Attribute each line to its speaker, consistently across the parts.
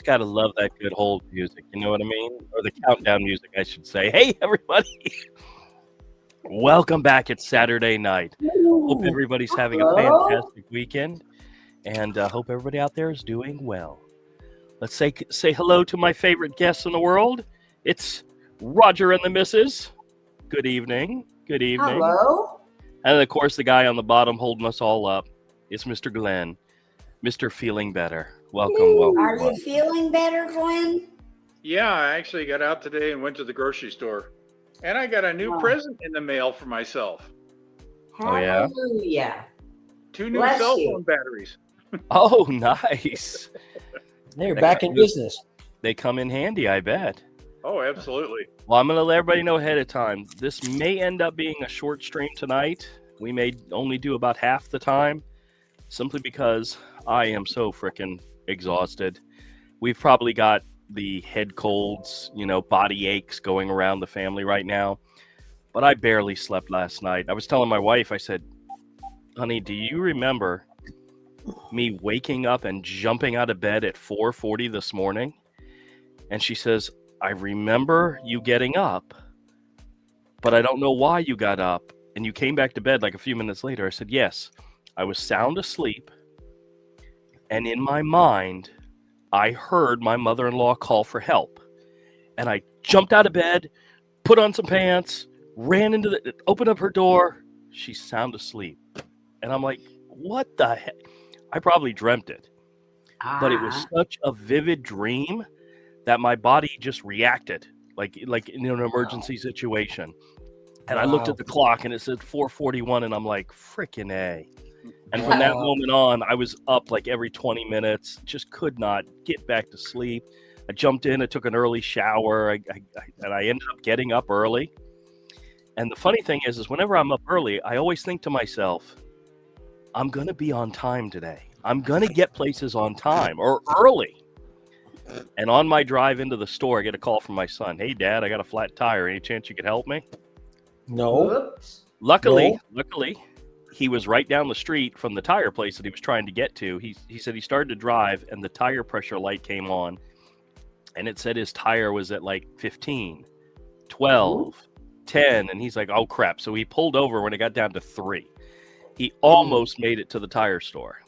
Speaker 1: gotta love that good hold music, you know what I mean? Or the countdown music, I should say. Hey, everybody! Welcome back. It's Saturday night. Hope everybody's having a fantastic weekend, and hope everybody out there is doing well. Let's say hello to my favorite guests in the world. It's Roger and the Missus. Good evening. Good evening.
Speaker 2: Hello.
Speaker 1: And of course, the guy on the bottom holding us all up is Mr. Glenn. Mr. Feeling Better. Welcome.
Speaker 2: Are you feeling better, Glenn?
Speaker 3: Yeah, I actually got out today and went to the grocery store. And I got a new present in the mail for myself.
Speaker 1: Oh, yeah?
Speaker 2: Hallelujah.
Speaker 3: 2 new cell phone batteries.
Speaker 1: Oh, nice.
Speaker 4: They're back in business.
Speaker 1: They come in handy, I bet.
Speaker 3: Oh, absolutely.
Speaker 1: Well, I'm going to let everybody know ahead of time. This may end up being a short stream tonight. We may only do about half the time, simply because I am so freaking exhausted. We've probably got the head colds, body aches going around the family right now. But I barely slept last night. I was telling my wife, I said, honey, do you remember me waking up and jumping out of bed at 4:40 this morning? And she says, I remember you getting up, but I don't know why you got up. And you came back to bed like a few minutes later. I said, yes, I was sound asleep. And in my mind, I heard my mother-in-law call for help. And I jumped out of bed, put on some pants, ran opened up her door. She's sound asleep. And I'm like, what the heck? I probably dreamt it. But it was such a vivid dream that my body just reacted like in an emergency situation. And I looked at the clock and it said 4:41 and I'm like, frickin' A. And from that moment on, I was up like every 20 minutes, just could not get back to sleep. I jumped in, I took an early shower, and I ended up getting up early. And the funny thing is whenever I'm up early, I always think to myself, I'm going to be on time today. I'm going to get places on time or early. And on my drive into the store, I get a call from my son. Hey, Dad, I got a flat tire. Any chance you could help me?
Speaker 4: No.
Speaker 1: Luckily, he was right down the street from the tire place that he was trying to get to. He said he started to drive and the tire pressure light came on and it said his tire was at like 15, 12, 10. And he's like, oh, crap. So he pulled over when it got down to 3. He almost made it to the tire store.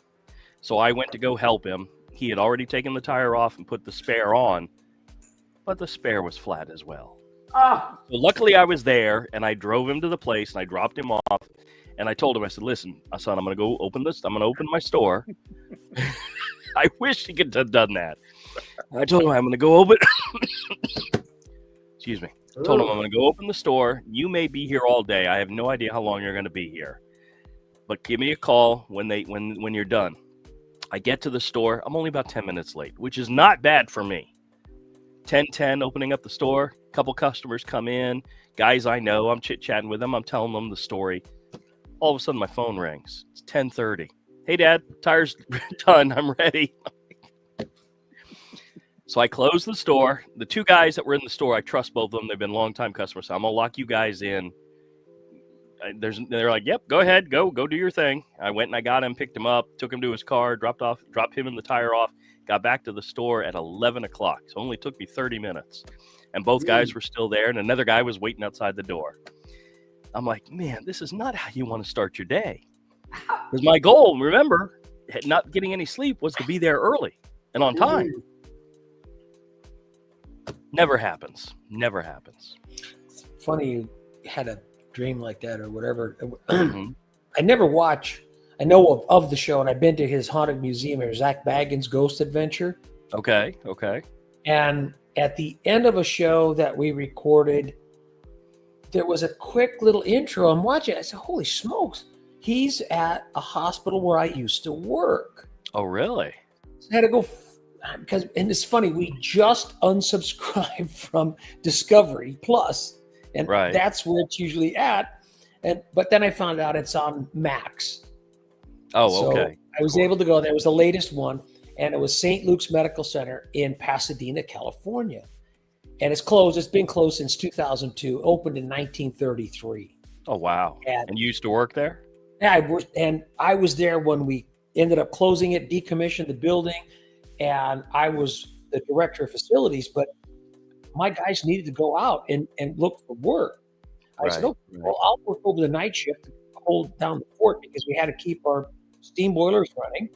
Speaker 1: So I went to go help him. He had already taken the tire off and put the spare on, but the spare was flat as well. So luckily I was there and I drove him to the place and I dropped him off and I told him, I said, listen, son, I'm going to go open this. I'm going to open my store. I wish he could have done that. I told him I'm going to go open. Excuse me. I told him I'm going to go open the store. You may be here all day. I have no idea how long you're going to be here, but give me a call when you're done. I get to the store. I'm only about 10 minutes late, which is not bad for me. 10:10, opening up the store. A couple customers come in. Guys I know. I'm chit-chatting with them. I'm telling them the story. All of a sudden, my phone rings. It's 10:30. Hey, Dad, tire's done. I'm ready. So I close the store. The 2 guys that were in the store, I trust both of them. They've been longtime customers. So I'm going to lock you guys in. They're like, yep, go ahead, go do your thing. I went and I got him, picked him up, took him to his car, dropped him and the tire off, got back to the store at 11 o'clock. So it only took me 30 minutes. And both guys were still there, and another guy was waiting outside the door. I'm like, man, this is not how you want to start your day. Because my goal, remember, not getting any sleep, was to be there early and on time. Never happens. Never happens.
Speaker 4: Funny you had a dream like that or whatever. I never watch. I know of the show, and I've been to his haunted museum, or Zach Bagans' Ghost Adventure.
Speaker 1: Okay.
Speaker 4: And at the end of a show that we recorded, there was a quick little intro. I'm watching. I said, holy smokes, he's at a hospital where I used to work.
Speaker 1: Oh, really?
Speaker 4: So I had to go and it's funny, we just unsubscribed from Discovery Plus, and that's where it's usually at. But then I found out it's on Max.
Speaker 1: Oh, okay.
Speaker 4: So I was able to go. That was the latest one, and it was St. Luke's Medical Center in Pasadena, California. And it's closed. It's been closed since 2002. Opened in 1933.
Speaker 1: Oh, wow. And you used to work there?
Speaker 4: Yeah, I was there when we ended up closing it, decommissioned the building, and I was the director of facilities, but my guys needed to go out and look for work. I said,
Speaker 1: Right,
Speaker 4: okay, well, I'll work over the night shift to hold down the fort because we had to keep our steam boilers running.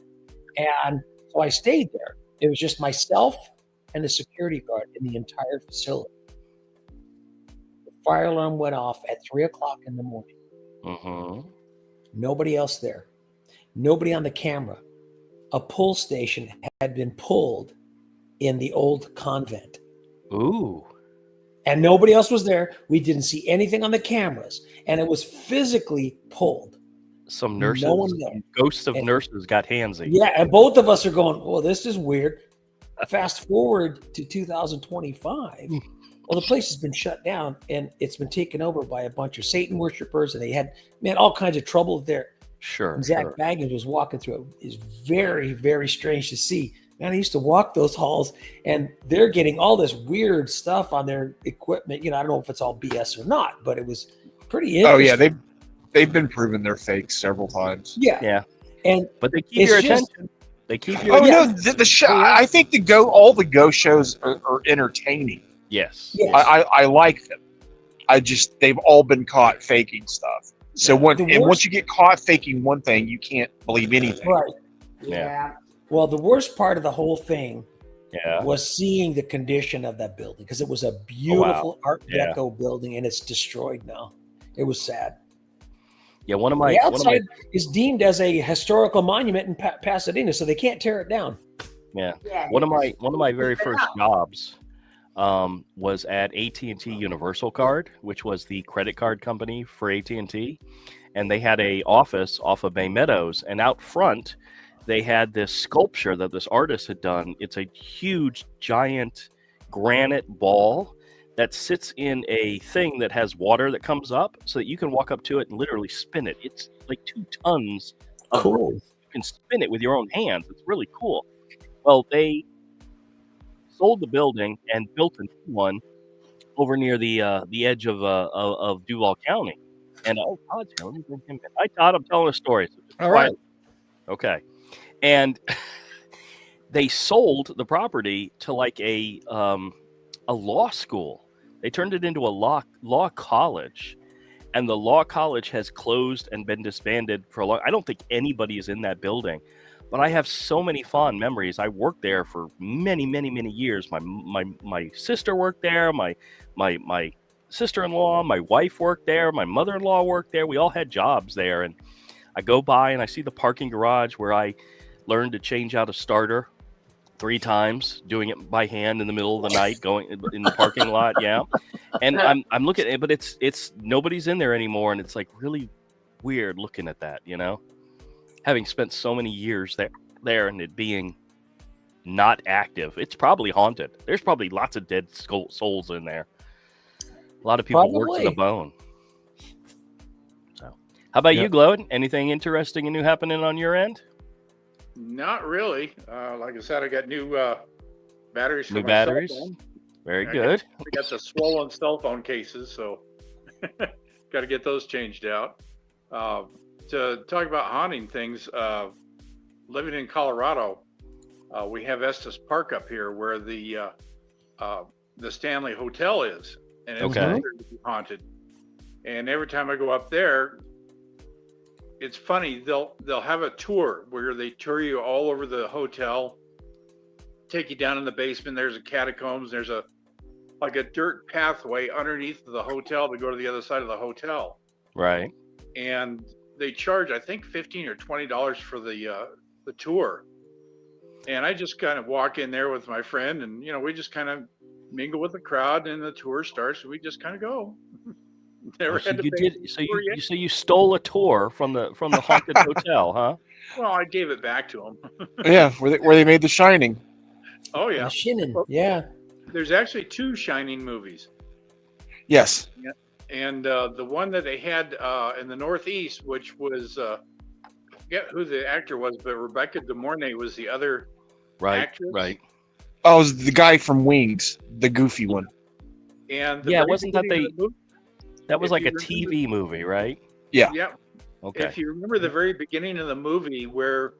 Speaker 4: And so I stayed there. It was just myself and the security guard in the entire facility. The fire alarm went off at 3:00 in the morning.
Speaker 1: Mm-hmm.
Speaker 4: Nobody else there. Nobody on the camera. A pull station had been pulled in the old convent.
Speaker 1: Ooh.
Speaker 4: And nobody else was there. We didn't see anything on the cameras. And it was physically pulled.
Speaker 1: Some nurses,
Speaker 4: No one there.
Speaker 1: some ghosts of
Speaker 4: And-
Speaker 1: nurses got handsy.
Speaker 4: Yeah, and both of us are going, well, this is weird. Fast forward to 2025. Well, the place has been shut down and it's been taken over by a bunch of Satan worshipers, and they had, all kinds of trouble there.
Speaker 1: Sure.
Speaker 4: And Zach
Speaker 1: sure.
Speaker 4: Baggins was walking through it. It's very, very strange to see. Man, I used to walk those halls, and they're getting all this weird stuff on their equipment. I don't know if it's all BS or not, but it was pretty interesting.
Speaker 5: Oh yeah, they've been proven they're fake several times.
Speaker 4: Yeah.
Speaker 1: Yeah.
Speaker 4: And
Speaker 1: But they keep
Speaker 4: it's
Speaker 1: your
Speaker 4: just-
Speaker 1: attention. They keep your
Speaker 5: Oh
Speaker 4: Yeah.
Speaker 5: no, the show. I think all the ghost shows are entertaining.
Speaker 1: Yes.
Speaker 4: Yes.
Speaker 5: I like them. They've all been caught faking stuff. So
Speaker 1: Yeah.
Speaker 5: once you get caught faking one thing, you can't believe anything.
Speaker 4: right.
Speaker 1: Yeah.
Speaker 4: Well, the worst part of the whole thing
Speaker 1: Yeah.
Speaker 4: was seeing the condition of that building, because it was a beautiful Art
Speaker 1: Yeah.
Speaker 4: Deco building, and it's destroyed now. It was sad.
Speaker 1: Yeah. One of
Speaker 4: The
Speaker 1: my
Speaker 4: outside is deemed as a historical monument in Pasadena, so they can't tear it down.
Speaker 1: yeah.
Speaker 2: Yeah.
Speaker 1: One of my very first jobs was at AT&T Universal Card, which was the credit card company for AT&T, and they had a office off of Bay Meadows, and out front they had this sculpture that this artist had done. It's a huge giant granite ball that sits in a thing that has water that comes up so that you can walk up to it and literally spin it. It's like 2 tons of
Speaker 4: Cool.
Speaker 1: you can spin it with your own hands. It's really cool. Well, they sold the building and built a new one over near the edge of Duval County. And Todd's here. Let me bring him in. Hi, Todd. I'm telling a story. So just
Speaker 5: All right.
Speaker 1: quiet. Okay. And they sold the property to like a law school. They turned it into a law college, and the law college has closed and been disbanded for a long. I don't think anybody is in that building, but I have so many fond memories. I worked there for many, many, many years. My sister worked there. My sister-in-law, my wife worked there. My mother-in-law worked there. We all had jobs there, and I go by and I see the parking garage where I learned to change out a starter 3 times, doing it by hand in the middle of the night, going in the parking lot. Yeah. And I'm looking at it, but it's nobody's in there anymore. And it's like really weird looking at that, having spent so many years there and it being not active. It's probably haunted. There's probably lots of dead souls in there. A lot of people work to the bone. So how about you, Glowin? Anything interesting and new happening on your end?
Speaker 3: Not really. Like I said, I got new batteries for
Speaker 1: New
Speaker 3: my
Speaker 1: batteries?
Speaker 3: cell phone.
Speaker 1: Very
Speaker 3: I
Speaker 1: good.
Speaker 3: got the swollen cell phone cases, so got to get those changed out. To talk about haunting things, living in Colorado, we have Estes Park up here where the Stanley Hotel is, and it's
Speaker 1: Okay.
Speaker 3: considered to be haunted. And every time I go up there, it's funny. They'll have a tour where they tour you all over the hotel, take you down in the basement. There's a catacombs. There's a dirt pathway underneath the hotel to go to the other side of the hotel.
Speaker 1: Right.
Speaker 3: And they charge, I think, $15 or $20 for the tour. And I just kind of walk in there with my friend, and we just kind of mingle with the crowd, and the tour starts. And we just kind of go. Never
Speaker 1: So
Speaker 3: had to
Speaker 1: you
Speaker 3: pay
Speaker 1: did.
Speaker 3: for it yet.
Speaker 1: So you stole a tour from the haunted hotel, huh?
Speaker 3: Well, I gave it back to them.
Speaker 5: Yeah, where they made The Shining.
Speaker 3: Oh yeah.
Speaker 4: The Shinnin. Yeah.
Speaker 3: There's actually 2 Shining movies.
Speaker 5: Yes.
Speaker 3: And the one that they had in the Northeast, which was, I forget who the actor was, but Rebecca De Mornay was the other actress.
Speaker 1: Right.
Speaker 5: Oh, it was the guy from Wings, the goofy one.
Speaker 3: And
Speaker 1: Yeah,
Speaker 3: very
Speaker 1: wasn't that
Speaker 3: beginning of the movie-
Speaker 1: That was
Speaker 3: If
Speaker 1: like
Speaker 3: you
Speaker 1: a
Speaker 3: remember-
Speaker 1: TV movie, right?
Speaker 3: Yeah.
Speaker 1: Okay.
Speaker 3: If you remember the very beginning of the movie where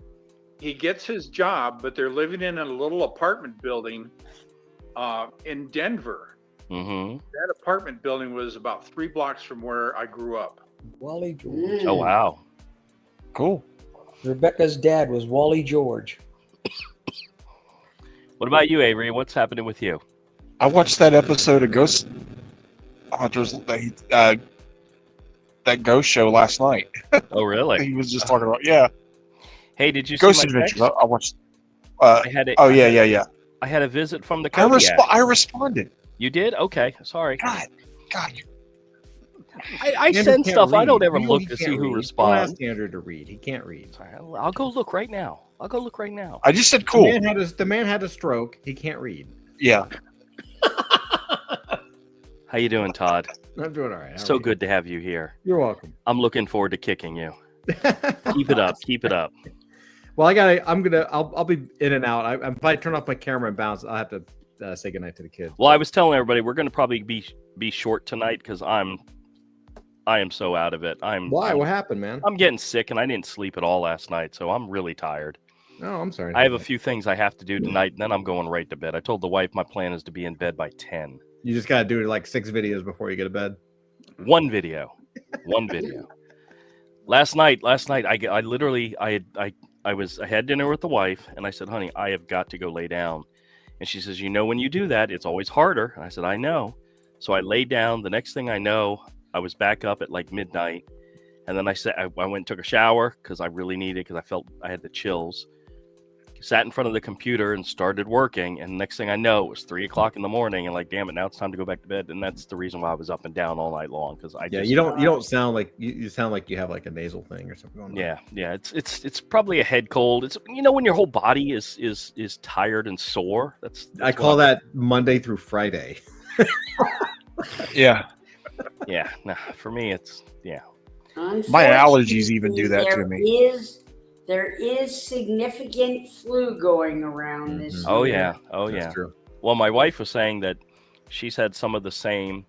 Speaker 3: he gets his job, but they're living in a little apartment building in Denver.
Speaker 1: Mm-hmm.
Speaker 3: That apartment building was about 3 blocks from where I grew up.
Speaker 4: Wally George.
Speaker 1: Oh wow.
Speaker 5: Cool.
Speaker 4: Rebecca's dad was Wally George.
Speaker 1: What about you, Avery? What's happening with you?
Speaker 5: I watched that episode of Ghost Hunters, that ghost show last night.
Speaker 1: Oh really?
Speaker 5: He was just talking about, yeah,
Speaker 1: Hey, did you
Speaker 5: Ghost
Speaker 1: see my
Speaker 5: Adventures.
Speaker 1: text?
Speaker 5: I watched.
Speaker 1: I had it.
Speaker 5: Oh yeah.
Speaker 1: I had a visit from the
Speaker 5: I
Speaker 1: Kodiak.
Speaker 5: responded.
Speaker 1: You did? Okay, sorry.
Speaker 5: God.
Speaker 1: I
Speaker 6: Andrew
Speaker 1: send
Speaker 6: can't
Speaker 1: stuff. I
Speaker 6: read.
Speaker 1: don't ever
Speaker 6: You know
Speaker 1: look
Speaker 6: he
Speaker 1: to
Speaker 6: can't
Speaker 1: see who
Speaker 6: read.
Speaker 1: responds.
Speaker 6: Don't ask Andrew to read. He can't read.
Speaker 1: Sorry, I'll go look right now.
Speaker 5: I just said cool.
Speaker 6: The man had a stroke. He can't read.
Speaker 5: Yeah.
Speaker 1: How you doing, Todd?
Speaker 6: I'm doing all right. How
Speaker 1: So
Speaker 6: are you?
Speaker 1: good to have you here.
Speaker 6: You're welcome.
Speaker 1: I'm looking forward to kicking you. Keep it up. Keep it up.
Speaker 6: Well, I'll be in and out. If I turn off my camera and bounce, I'll have to say goodnight to the kids.
Speaker 1: Well, I was telling everybody we're going to probably be short tonight because I am so out of it.
Speaker 6: Why? What happened, man?
Speaker 1: I'm getting sick and I didn't sleep at all last night, so I'm really tired.
Speaker 6: Oh, I'm sorry.
Speaker 1: I have a few things I have to do tonight, and then I'm going right to bed. I told the wife my plan is to be in bed by 10.
Speaker 6: You just gotta do like 6 videos before you go to bed.
Speaker 1: One video. Last night, I literally I had dinner with the wife, and I said, "Honey, I have got to go lay down." And she says, when you do that, it's always harder. And I said, "I know." So I laid down. The next thing I know, I was back up at like midnight, and then I went and took a shower because I really needed, because I felt I had the chills. Sat in front of the computer and started working, and next thing I know, it was 3 o'clock in the morning, and like, damn it, now it's time to go back to bed. And that's the reason why I was up and down all night long, because
Speaker 6: You don't sound like you sound like you have like a nasal thing or something going on.
Speaker 1: Yeah, it's probably a head cold. It's when your whole body is tired and sore. That's
Speaker 6: I call that Monday through Friday.
Speaker 5: Yeah.
Speaker 1: Yeah, nah, for me it's
Speaker 5: My allergies even do that to me.
Speaker 2: There is significant flu going around this
Speaker 1: Oh
Speaker 2: year.
Speaker 1: yeah.
Speaker 6: That's true.
Speaker 1: Well, my wife was saying that she's had some of the same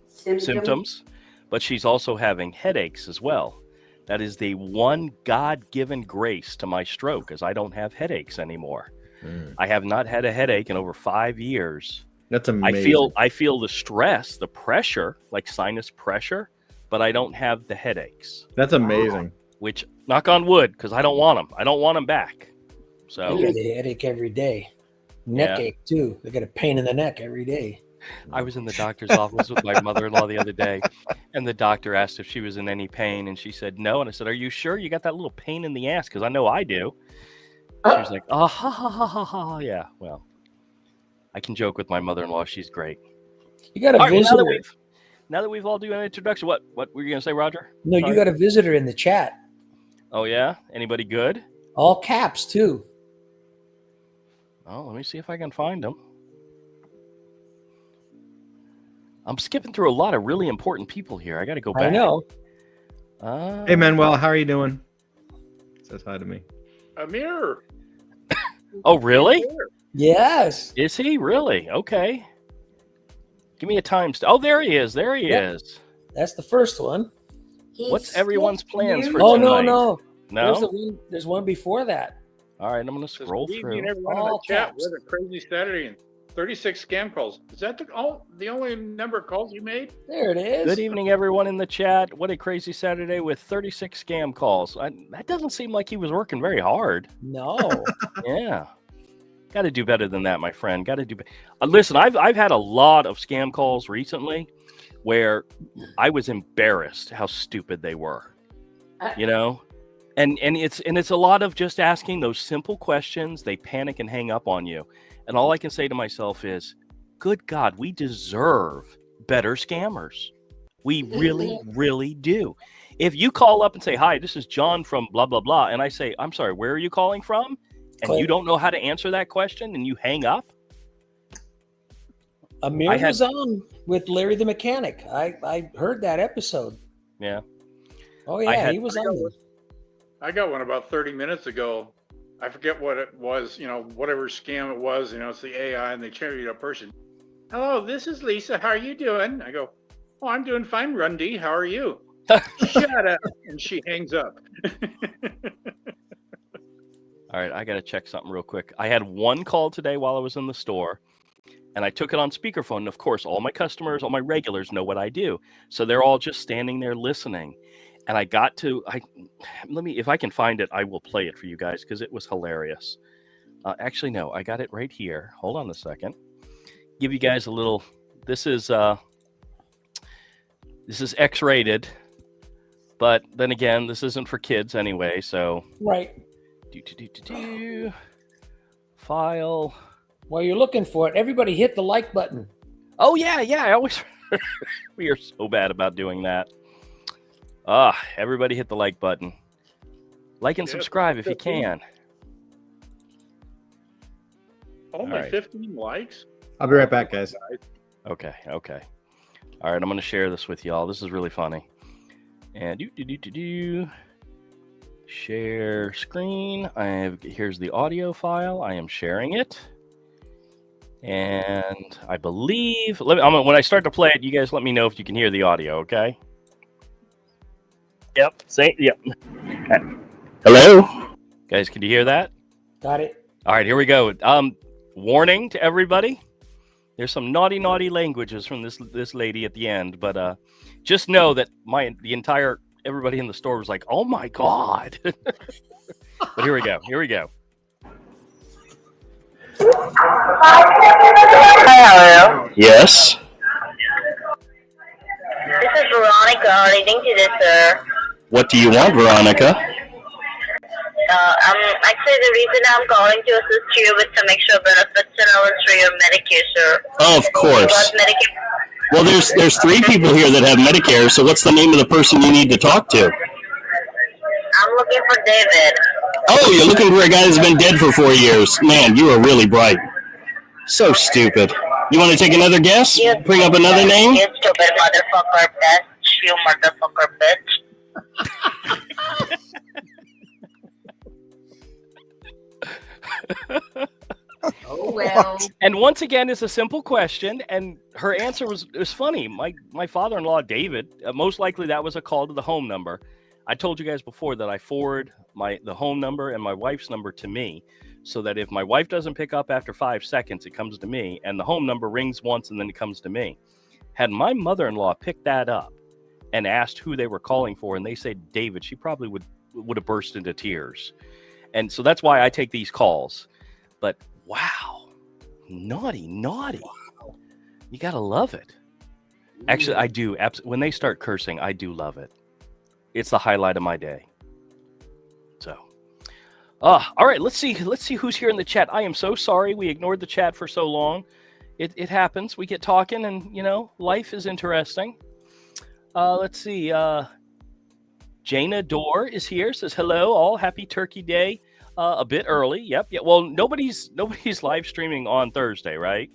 Speaker 1: symptoms, but she's also having headaches as well. That is the one God-given grace to my stroke, is I don't have headaches anymore. I have not had a headache in over 5 years.
Speaker 6: That's amazing.
Speaker 1: I feel the stress, the pressure, like sinus pressure, but I don't have the headaches.
Speaker 6: That's amazing.
Speaker 1: Which, knock on wood, because I don't want them. I don't want them back. So
Speaker 4: I get a headache every day. Neck ache too. I get a pain in the neck every day.
Speaker 1: I was in the doctor's office with my mother-in-law the other day, and the doctor asked if she was in any pain, and she said no. And I said, "Are you sure you got that little pain in the ass? Because I know I do." She was like, "Oh, ha, ha, ha, ha, ha." Yeah, well, I can joke with my mother-in-law. She's great.
Speaker 4: You got a
Speaker 1: All right,
Speaker 4: visitor.
Speaker 1: now that we've all done an introduction, what were you going to say, Roger?
Speaker 4: No,
Speaker 1: Sorry.
Speaker 4: you got a visitor in the chat.
Speaker 1: Oh, yeah? Anybody good?
Speaker 4: All caps too.
Speaker 1: Oh, let me see if I can find them. I'm skipping through a lot of really important people here. I got to go back.
Speaker 4: I know.
Speaker 6: Hey Manuel, how are you doing? Says hi to me.
Speaker 3: Amir.
Speaker 1: Oh, really?
Speaker 4: Yes.
Speaker 1: Is he really? Okay. Give me a time. Oh, there he is. There he is.
Speaker 4: That's the first one.
Speaker 1: What's everyone's plans for
Speaker 4: Oh
Speaker 1: tonight?
Speaker 4: no.
Speaker 1: No?
Speaker 4: There's one before that.
Speaker 1: All right, I'm going to
Speaker 3: Says,
Speaker 1: scroll
Speaker 3: "Good
Speaker 1: through.
Speaker 3: evening, everyone in
Speaker 4: All
Speaker 3: the chat.
Speaker 4: caps.
Speaker 3: What a crazy Saturday and 36 scam calls. Is that the only number of calls you made?
Speaker 4: There it is.
Speaker 1: Good evening, everyone in the chat. What a crazy Saturday with 36 scam calls. That doesn't seem like he was working very hard.
Speaker 4: No.
Speaker 1: Yeah. Got to do better than that, my friend. Got to do better. Listen, I've had a lot of scam calls recently where I was embarrassed how stupid they were. And it's a lot of just asking those simple questions. They panic and hang up on you. And all I can say to myself is, good God, we deserve better scammers. We really, really do. If you call up and say, "Hi, this is John from blah, blah, blah," and I say, "I'm sorry, where are you calling from?" And you don't know how to answer that question and you hang up.
Speaker 4: Amir was on with Larry the Mechanic. I heard that episode.
Speaker 1: Yeah.
Speaker 4: Oh yeah, he was on.
Speaker 3: I got one about 30 minutes ago. I forget what it was, whatever scam it was, it's the AI and they change a person. "Hello, this is Lisa. How are you doing?" I go, "Oh, I'm doing fine, Rundy. How are you?" Shut up. And she hangs up.
Speaker 1: All right, I got to check something real quick. I had one call today while I was in the store, and I took it on speakerphone. And of course, all my customers, all my regulars know what I do. So they're all just standing there listening. And I got to, if I can find it, I will play it for you guys because it was hilarious. Actually, no, I got it right here. Hold on a second. Give you guys a little, this is X-rated, but then again, this isn't for kids anyway, so.
Speaker 4: Right.
Speaker 1: File.
Speaker 4: While you're looking for it, everybody hit the like button.
Speaker 1: Oh yeah, I always we are so bad about doing that. Everybody hit the like button. Like and subscribe if you can.
Speaker 3: Only
Speaker 1: right.
Speaker 3: 15 likes?
Speaker 6: I'll be right back, guys.
Speaker 1: Okay. All right, I'm going to share this with y'all. This is really funny. And share screen. Here's the audio file. I am sharing it. And I believe when I start to play it, you guys let me know if you can hear the audio, okay? Yep. Yep. Hello? Guys, can you hear that?
Speaker 4: Got it.
Speaker 1: All right, here we go. Warning to everybody. There's some naughty languages from this lady at the end, but just know that everybody in the store was like, "Oh my god!" But here we go.
Speaker 7: Hello.
Speaker 1: Yes.
Speaker 7: This is Veronica reading to this, sir.
Speaker 1: What do you want, Veronica?
Speaker 7: Actually, the reason I'm calling to assist you with some extra benefits and allowance for your Medicare, sir.
Speaker 1: Oh, of course. Well, there's 3 people here that have Medicare, so what's the name of the person you need to talk to?
Speaker 7: I'm looking for David.
Speaker 1: Oh, you're looking for a guy that's been dead for 4 years. Man, you are really bright. So stupid. You want to take another guess? Bring up another name?
Speaker 7: You stupid motherfucker, bitch. You motherfucker, bitch.
Speaker 2: Oh well.
Speaker 1: And once again, it's a simple question, and her answer was funny. My father-in-law, David, most likely that was a call to the home number. I told you guys before that I forward the home number and my wife's number to me, so that if my wife doesn't pick up after 5 seconds, it comes to me, and the home number rings once and then it comes to me. Had my mother-in-law picked that up and asked who they were calling for, and they said David, she probably would have burst into tears. And so that's why I take these calls. But wow, naughty. You gotta love it. Actually, I do. When they start cursing, I do love it. It's the highlight of my day. So, all right, let's see who's here in the chat. I am so sorry we ignored the chat for so long. It happens. We get talking, and life is interesting. Let's see. Jana Dorr is here. Says hello, all. Happy Turkey Day. A bit early. Yep. Yeah. Well, nobody's live streaming on Thursday, right?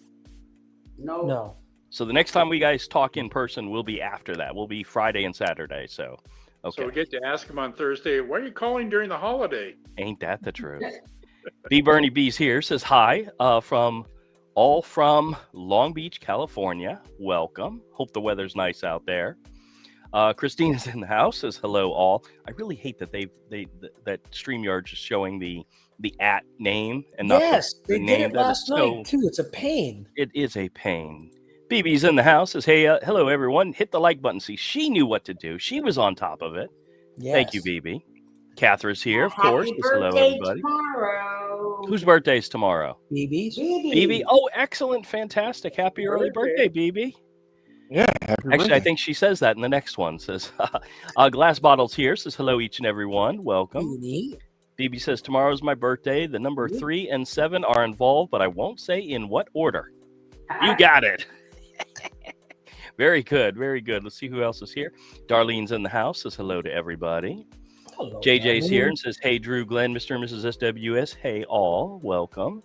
Speaker 2: No.
Speaker 1: So the next time we guys talk in person will be after that. Will be Friday and Saturday. So, okay.
Speaker 3: So we get to ask him on Thursday, why are you calling during the holiday?
Speaker 1: Ain't that the truth? B. Bernie B's here. Says hi from Long Beach, California. Welcome. Hope the weather's nice out there. Christina's in the house. Says hello, all. I really hate that that StreamYard's just showing the @ name and not
Speaker 4: they
Speaker 1: the
Speaker 4: did
Speaker 1: name.
Speaker 4: it last night too. It's a pain.
Speaker 1: It is a pain. BB's in the house. Says hey, hello everyone. Hit the like button. See, she knew what to do. She was on top of it.
Speaker 4: Yes.
Speaker 1: Thank you, BB. Catherine's here, of course.
Speaker 2: Happy
Speaker 1: Hello,
Speaker 2: birthday
Speaker 1: everybody.
Speaker 2: tomorrow.
Speaker 1: Whose birthday's tomorrow?
Speaker 4: BB's.
Speaker 1: BB. Oh, excellent, fantastic. Happy early birthday, BB.
Speaker 5: Yeah.
Speaker 1: Actually, I think she says that in the next one. Says, Glass Bottles here. Says, hello, each and every one. Welcome. BB says, tomorrow's my birthday. The number 3 and 7 are involved, but I won't say in what order. You got it. Very good. Very good. Let's see who else is here. Darlene's in the house. Says, hello to everybody.
Speaker 4: Hello,
Speaker 1: JJ's
Speaker 4: Darlene.
Speaker 1: here and says, hey, Drew, Glenn, Mr. and Mrs. SWS. Hey, all. Welcome.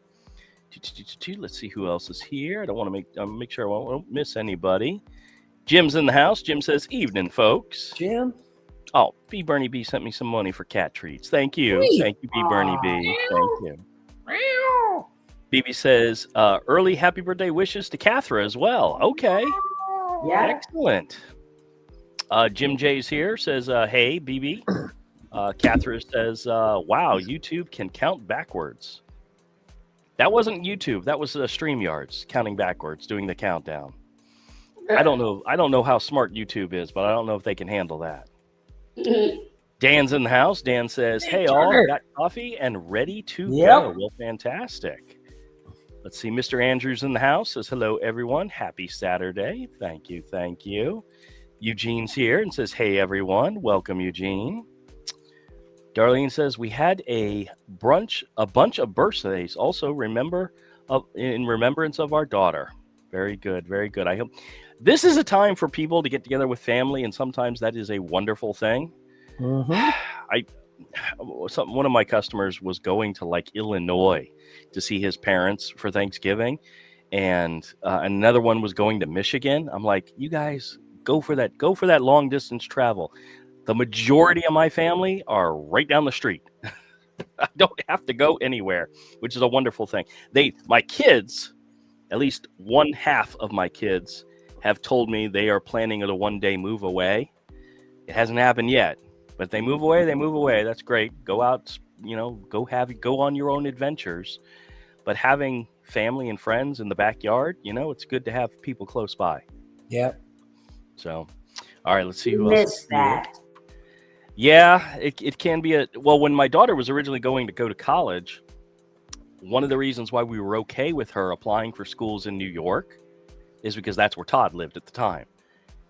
Speaker 1: Let's see who else is here. I don't want to make sure I won't miss anybody. Jim's in the house. Jim says, evening, folks.
Speaker 4: Jim.
Speaker 1: Oh, B. Bernie B sent me some money for cat treats. Thank you.
Speaker 4: Sweet.
Speaker 1: Thank you, B. Bernie B. Thank you. BB says, early happy birthday wishes to Catherine as well. Okay.
Speaker 2: Yeah.
Speaker 1: Excellent. Jim J's here, says, hey, BB. Catherine says, wow, YouTube can count backwards. That wasn't YouTube. That was StreamYards counting backwards, doing the countdown. I don't know how smart YouTube is, but I don't know if they can handle that. Dan's in the house. Dan says, hey, all, got coffee and ready to go. Well, fantastic. Let's see. Mr. Andrews in the house says, hello, everyone. Happy Saturday. Thank you. Thank you. Eugene's here and says, hey, everyone. Welcome, Eugene. Darlene says, we had a bunch of birthdays. Also, in remembrance of our daughter. Very good. Very good. I hope this is a time for people to get together with family, and sometimes that is a wonderful thing. One of my customers was going to like Illinois to see his parents for Thanksgiving, and another one was going to Michigan. I'm like, you guys go for that long distance travel. The majority of my family are right down the street. I don't have to go anywhere, which is a wonderful thing. My kids, at least one half of my kids, have told me they are planning to one day move away. It hasn't happened yet, but if they move away, they move away. That's great. Go out, go on your own adventures. But having family and friends in the backyard, it's good to have people close by.
Speaker 4: Yep.
Speaker 1: So, all right, let's see who
Speaker 2: Miss
Speaker 1: else.
Speaker 2: that.
Speaker 1: Yeah, it can be when my daughter was originally going to go to college, one of the reasons why we were okay with her applying for schools in New York is because that's where Todd lived at the time.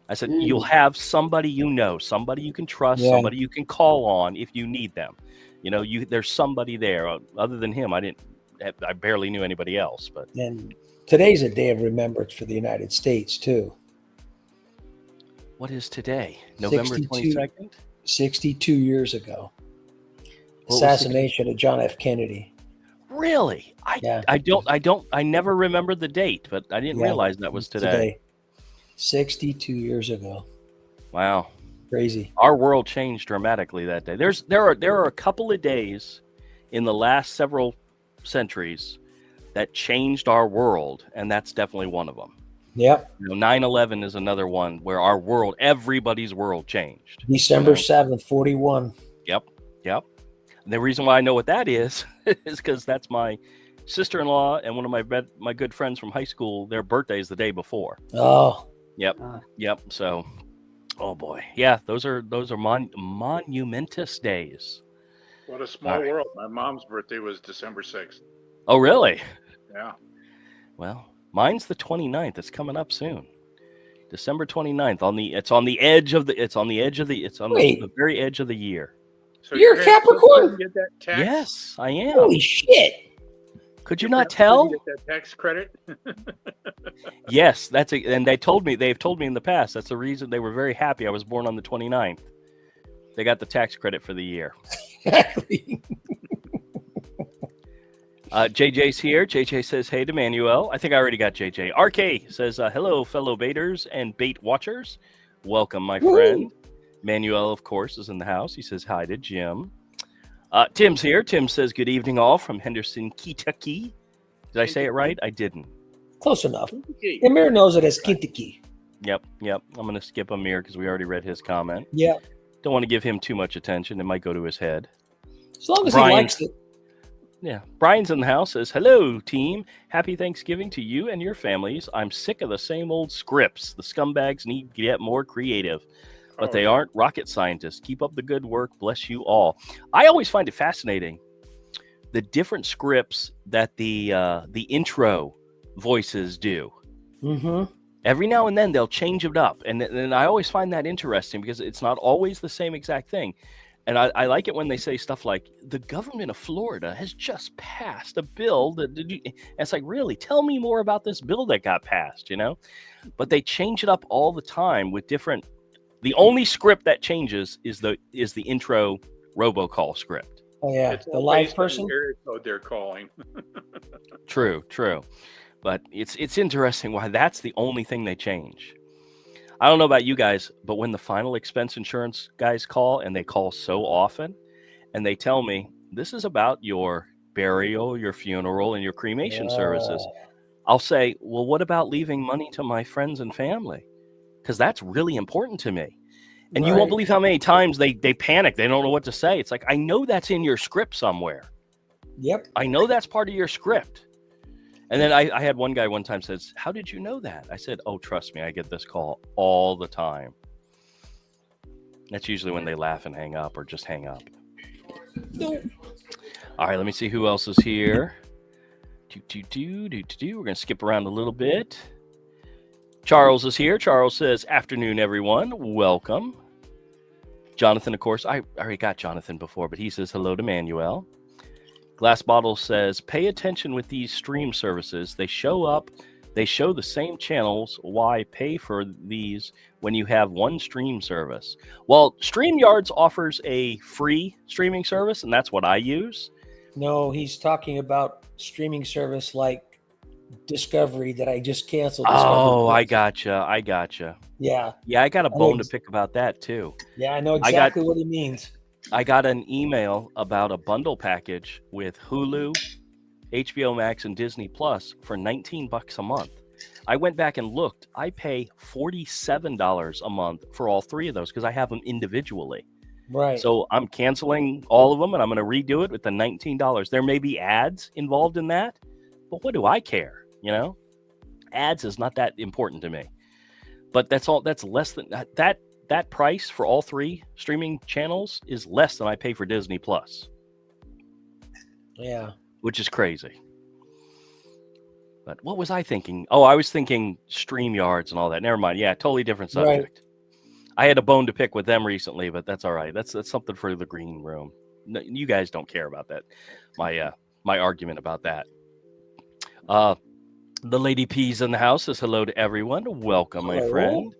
Speaker 1: I said, you'll have somebody somebody you can trust, somebody you can call on if you need them. There's somebody there. Other than him, I barely knew anybody else. But
Speaker 4: and today's a day of remembrance for the United States too.
Speaker 1: What is today? November 22nd?
Speaker 4: 62 years ago. Assassination of John F. Kennedy.
Speaker 1: Really? I never remembered the date, but I didn't realize that was today.
Speaker 4: 62 years ago.
Speaker 1: Wow.
Speaker 4: Crazy.
Speaker 1: Our world changed dramatically that day. There are a couple of days in the last several centuries that changed our world, and that's definitely one of them.
Speaker 4: Yep.
Speaker 1: 9/11 is another one where everybody's world changed.
Speaker 4: December 7th, 41.
Speaker 1: Yep. And the reason why I know what that is because that's my sister-in-law and one of my good friends from high school. Their birthday's the day before.
Speaker 4: Oh.
Speaker 1: Yep. So, oh boy, yeah, those are monumentous days.
Speaker 3: What a small world. My mom's birthday was December 6th.
Speaker 1: Oh, really?
Speaker 3: Yeah.
Speaker 1: Well, mine's the 29th. It's coming up soon. December 29th. It's on the very edge of the year.
Speaker 3: So
Speaker 4: you're a Capricorn?
Speaker 3: Get that tax?
Speaker 1: Yes, I am.
Speaker 4: Holy shit.
Speaker 1: Could you not tell?
Speaker 3: Get that tax credit?
Speaker 1: Yes, and they've told me in the past, that's the reason they were very happy I was born on the 29th. They got the tax credit for the year.
Speaker 4: Exactly.
Speaker 1: JJ's here. JJ says, hey to Manuel. I think I already got JJ. RK says, hello, fellow baiters and bait watchers. Welcome, my friend. Manuel, of course, is in the house. He says hi to Jim. Tim's here. Tim says, good evening, all, from Henderson, Kentucky. Did I say it right? I didn't.
Speaker 4: Close enough. Amir knows it as Kentucky.
Speaker 1: Yep. I'm going to skip Amir because we already read his comment.
Speaker 4: Yep.
Speaker 1: Don't want to give him too much attention. It might go to his head.
Speaker 4: As long as he likes it.
Speaker 1: Yeah. Brian's in the house, says, hello, team. Happy Thanksgiving to you and your families. I'm sick of the same old scripts. The scumbags need to get more creative. But they aren't rocket scientists. Keep up the good work. Bless you all. I always find it fascinating, the different scripts that the intro voices do.
Speaker 4: Mm-hmm.
Speaker 1: Every now and then they'll change it up. And I always find that interesting because it's not always the same exact thing. And I like it when they say stuff like, the government of Florida has just passed a bill that it's like, really, tell me more about this bill that got passed, But they change it up all the time with different. The only script that changes is the intro robocall script.
Speaker 4: Oh yeah,
Speaker 3: it's
Speaker 4: the live person.
Speaker 3: They're calling.
Speaker 1: True. But it's interesting why that's the only thing they change. I don't know about you guys, but when the final expense insurance guys call, and they call so often, and they tell me this is about your burial, your funeral, and your cremation services, I'll say, well, what about leaving money to my friends and family? because that's really important to me. And you
Speaker 4: Right.
Speaker 1: won't believe how many times they panic. They don't know what to say. It's like, I know that's in your script somewhere.
Speaker 4: Yep.
Speaker 1: I know that's part of your script. And then I had one guy one time says, how did you know that? I said, oh, trust me, I get this call all the time. That's usually when they laugh and hang up or just hang up. All right, let me see who else is here. We're going to skip around a little bit. Charles is here. Charles says, afternoon, everyone. Welcome. Jonathan, of course. I already got Jonathan before, but he says hello to Manuel. Glass Bottle says, pay attention with these stream services. They show the same channels. Why pay for these when you have one stream service? Well, StreamYards offers a free streaming service, and that's what I use.
Speaker 4: No, he's talking about streaming service like Discovery that I just canceled.
Speaker 1: Oh, I gotcha.
Speaker 4: Yeah.
Speaker 1: Yeah, I got a bone to pick about that too.
Speaker 4: Yeah, I know exactly what he means.
Speaker 1: I got an email about a bundle package with Hulu, HBO Max, and Disney Plus for $19 a month. I went back and looked. I pay $47 a month for all three of those because I have them individually.
Speaker 4: Right.
Speaker 1: So I'm canceling all of them and I'm going to redo it with the $19. There may be ads involved in that, but what do I care? You know, ads is not that important to me. But that's all. That's less than that. That price for all three streaming channels is less than I pay for Disney Plus.
Speaker 4: Yeah.
Speaker 1: Which is crazy. But what was I thinking? Oh, I was thinking StreamYards and all that. Never mind. Yeah, totally different subject. Right. I had a bone to pick with them recently, but that's all right. That's something for the green room. No, you guys don't care about that. My argument about that. The Lady P's in the house says hello to everyone. Welcome, my friend.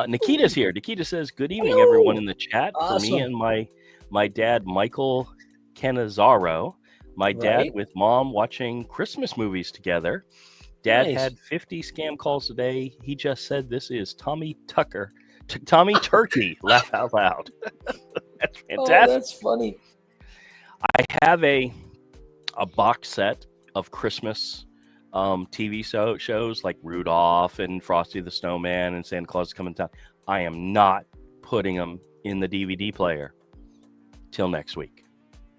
Speaker 1: Nikita's here. Nikita says, good evening, everyone in the chat.
Speaker 4: Awesome.
Speaker 1: For me and my dad, Michael Canizaro. My dad with mom watching Christmas movies together. Dad had 50 scam calls today. He just said this is Tommy Turkey. Laugh out loud. That's fantastic.
Speaker 4: Oh, that's funny.
Speaker 1: I have a box set of Christmas TV shows like Rudolph and Frosty the Snowman and Santa Claus is Coming to Town. I am not putting them in the DVD player till next week.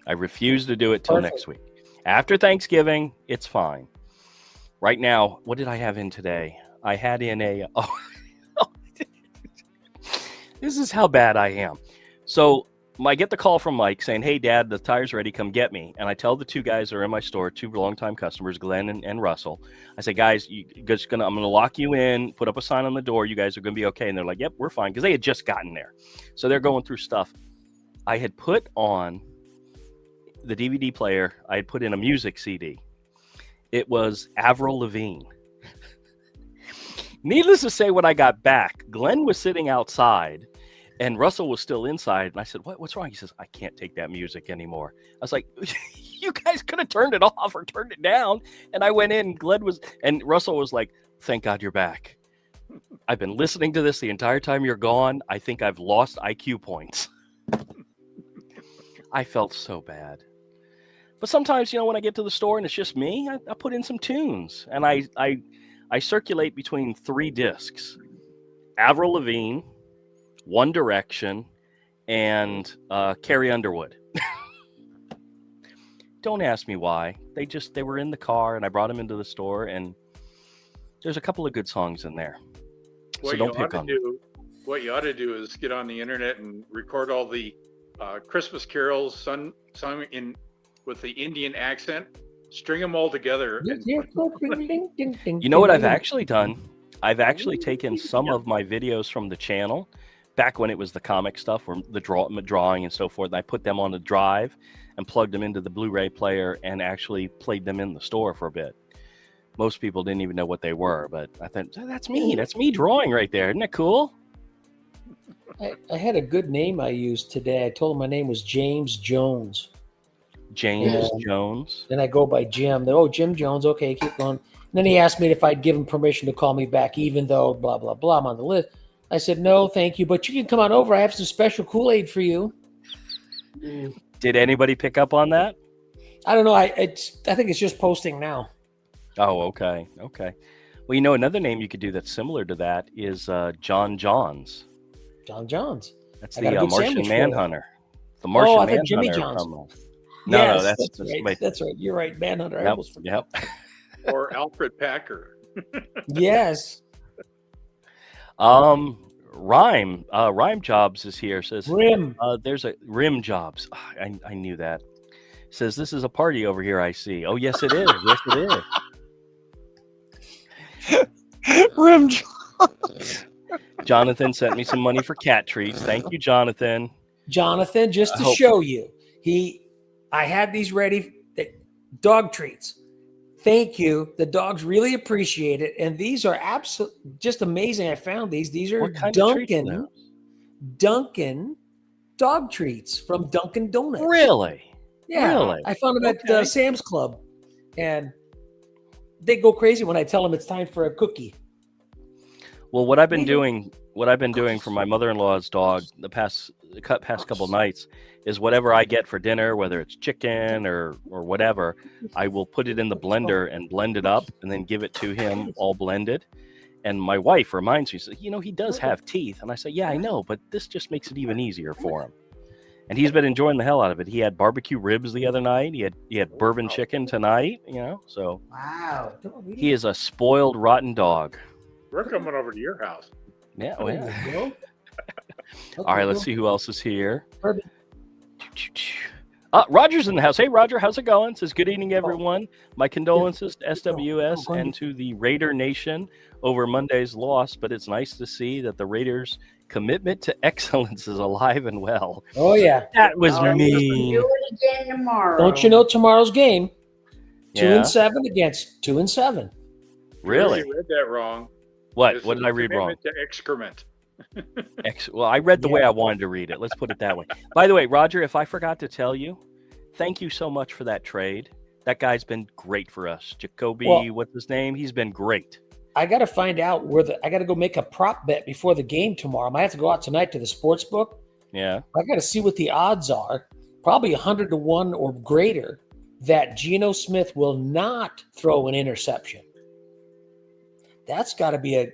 Speaker 1: I refuse to do it till next week. After Thanksgiving, it's fine. Right now, what did I have in today? I had in a... This is how bad I am. So I get the call from Mike saying, hey, Dad, the tire's ready. Come get me. And I tell the two guys that are in my store, two longtime customers, Glenn and Russell. I say, guys, I'm going to lock you in, put up a sign on the door. You guys are going to be okay. And they're like, yep, we're fine. Because they had just gotten there. So they're going through stuff. I had put on the DVD player. I had put in a music CD. It was Avril Lavigne. Needless to say, when I got back, Glenn was sitting outside and Russell was still inside. And I said, what's wrong? He says, I can't take that music anymore. I was like, you guys could have turned it off or turned it down. And I went in, and Russell was like, thank God you're back. I've been listening to this the entire time you're gone. I think I've lost IQ points. I felt so bad. But sometimes, when I get to the store and it's just me, I put in some tunes. And I circulate between 3 discs. Avril Lavigne, One Direction, and Carrie Underwood. Don't ask me why. They were in the car and I brought them into the store and there's a couple of good songs in there. So don't pick on them.
Speaker 3: What you ought to do is get on the internet and record all the Christmas carols sung in with the Indian accent. String them all together.
Speaker 1: You know what I've actually done? I've actually taken some of my videos from the channel back when it was the comic stuff or the drawing and so forth. And I put them on a drive and plugged them into the Blu-ray player and actually played them in the store for a bit. Most people didn't even know what they were, but I thought, that's me. That's me drawing right there. Isn't that cool?
Speaker 4: I had a good name I used today. I told him my name was James Jones.
Speaker 1: James Jones.
Speaker 4: Then I go by Jim. Oh, Jim Jones. Okay, keep going. And then he asked me if I'd give him permission to call me back, even though blah, blah, blah, I'm on the list. I said, no, thank you. But you can come on over. I have some special Kool-Aid for you.
Speaker 1: Did anybody pick up on that?
Speaker 4: I don't know. I think it's just posting now.
Speaker 1: Oh, okay. Well, you know, another name you could do that's similar to that is John Johns.
Speaker 4: John Johns.
Speaker 1: That's
Speaker 4: I got a
Speaker 1: the
Speaker 4: good
Speaker 1: Martian
Speaker 4: sandwich for you.
Speaker 1: Manhunter. The Martian
Speaker 4: I thought Jimmy
Speaker 1: Manhunter
Speaker 4: John's.
Speaker 1: from. No,
Speaker 4: Yes,
Speaker 1: that's
Speaker 4: right.
Speaker 1: somebody.
Speaker 4: That's right. You're right. Manhunter. I
Speaker 1: Yep,
Speaker 4: almost forgot.
Speaker 1: yep.
Speaker 3: Or Alfred Packer.
Speaker 4: Yes.
Speaker 1: Rhyme Jobs is here. Says
Speaker 4: Rim.
Speaker 1: there's a Rim Jobs. I knew that. Says this is a party over here. I see. Oh yes, it is. Yes, it is.
Speaker 5: Rim.
Speaker 1: Jonathan sent me some money for cat treats. Thank you, Jonathan.
Speaker 4: Jonathan, just to show you, I had these ready. Dog treats. Thank you. The dogs really appreciate it, and these are just amazing. I found these. These are
Speaker 1: What kind of treats are those?
Speaker 4: Dunkin' dog treats from Dunkin' Donuts.
Speaker 1: Really?
Speaker 4: Yeah.
Speaker 1: Really?
Speaker 4: I found them
Speaker 1: Okay.
Speaker 4: at Sam's Club, and they go crazy when I tell them it's time for a cookie.
Speaker 1: Well, what I've been doing for my mother-in-law's dog the past couple nights is whatever I get for dinner, whether it's chicken or whatever, I will put it in the blender and blend it up and then give it to him all blended. And my wife reminds me, says, he does have teeth. And I say, yeah, I know, but this just makes it even easier for him. And he's been enjoying the hell out of it. He had barbecue ribs the other night. He had bourbon chicken tonight, so
Speaker 2: Wow.
Speaker 1: he is a spoiled, rotten dog.
Speaker 3: We're coming over to your house.
Speaker 1: Yeah,
Speaker 4: There
Speaker 1: well,
Speaker 4: you go.
Speaker 1: all right, let's see who else is here.
Speaker 4: Herbie.
Speaker 1: Roger's in the house. Hey, Roger, how's it going? Says, good evening, everyone. My condolences to SWS and to the Raider Nation over Monday's loss, but it's nice to see that the Raiders' commitment to excellence is alive and well.
Speaker 4: Oh, yeah.
Speaker 1: That was
Speaker 2: We'll
Speaker 1: mean.
Speaker 2: do it again tomorrow.
Speaker 4: Don't you know tomorrow's game?
Speaker 1: Yeah.
Speaker 4: 2-7 against 2-7.
Speaker 1: Really?
Speaker 3: You read that wrong.
Speaker 1: What?
Speaker 3: This
Speaker 1: What
Speaker 3: is
Speaker 1: did I read wrong?
Speaker 3: commitment to excrement.
Speaker 1: Well, I read the way I wanted to read it. Let's put it that way. By the way, Roger, if I forgot to tell you, thank you so much for that trade. That guy's been great for us. Jacoby, what's his name? He's been great.
Speaker 4: I got to find out I got to go make a prop bet before the game tomorrow. I might have to go out tonight to the sports book.
Speaker 1: Yeah.
Speaker 4: I got to see what the odds are. Probably 100-1 or greater that Geno Smith will not throw an interception. That's got to be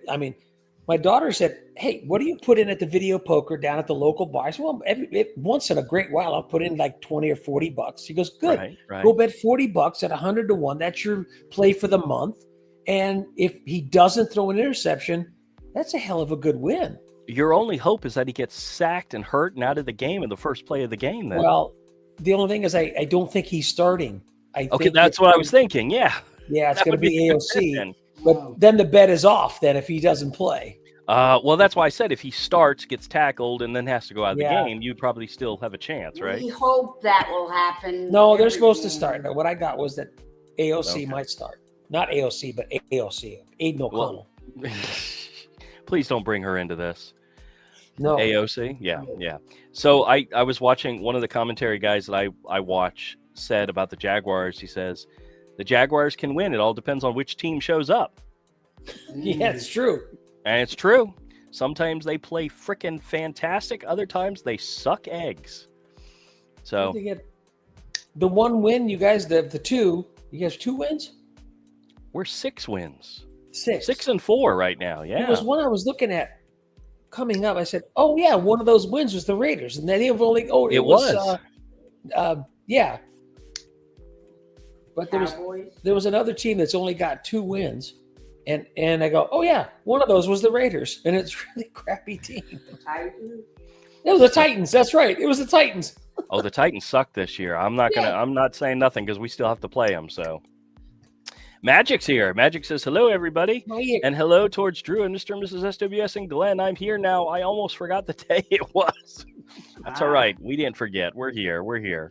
Speaker 4: my daughter said, hey, what do you put in at the video poker down at the local bar? I said, well, once in a great while, I'll put in like 20 or 40 bucks. She goes, good.
Speaker 1: Right.
Speaker 4: Go bet 40 bucks at 100-1. That's your play for the month. And if he doesn't throw an interception, that's a hell of a good win.
Speaker 1: Your only hope is that he gets sacked and hurt and out of the game in the first play of the game. Then.
Speaker 4: Well, the only thing is I don't think he's starting.
Speaker 1: Okay, that's what I was thinking. Yeah.
Speaker 4: Yeah, it's
Speaker 1: That
Speaker 4: going to
Speaker 1: would
Speaker 4: be
Speaker 1: the
Speaker 4: AOC.
Speaker 1: then.
Speaker 4: But then the bet is off then if he doesn't play.
Speaker 1: Well, that's why I said if he starts, gets tackled, and then has to go out of the
Speaker 4: Yeah.
Speaker 1: game, you'd probably still have a chance, right?
Speaker 2: We hope that will happen.
Speaker 4: No, they're
Speaker 2: every
Speaker 4: supposed to
Speaker 2: game.
Speaker 4: start. No, what I got was that AOC
Speaker 1: Okay.
Speaker 4: might start. Not AOC, but AOC. Aiden O'Connell.
Speaker 1: Please don't bring her into this.
Speaker 4: No.
Speaker 1: AOC? Yeah. So I was watching one of the commentary guys that I watch said about the Jaguars. He says, the Jaguars can win. It all depends on which team shows up.
Speaker 4: Yeah, it's true.
Speaker 1: And it's true. Sometimes they play frickin' fantastic. Other times they suck eggs. So
Speaker 4: They get the one win, you guys, the two, you guys 2 wins?
Speaker 1: we're 6 wins.
Speaker 4: 6.
Speaker 1: 6 and 4 right now. Yeah.
Speaker 4: There was one I was looking at coming up. I said, oh, yeah, one of those wins was the Raiders. And they have only,
Speaker 1: It was.
Speaker 4: Yeah. But
Speaker 2: Cowboys.
Speaker 4: there was another team that's only got 2 wins. And I go, oh, yeah, one of those was the Raiders. And it's a really crappy team.
Speaker 2: Titans.
Speaker 4: It was the Titans. That's right. It was the Titans.
Speaker 1: Oh, the Titans suck this year. I'm not saying nothing because we still have to play them. So Magic's here. Magic says, hello, everybody.
Speaker 4: Oh, yeah.
Speaker 1: And hello towards Drew and Mr. and Mrs. SWS and Glenn. I'm here now. I almost forgot the day it was. That's all right. We didn't forget. We're here.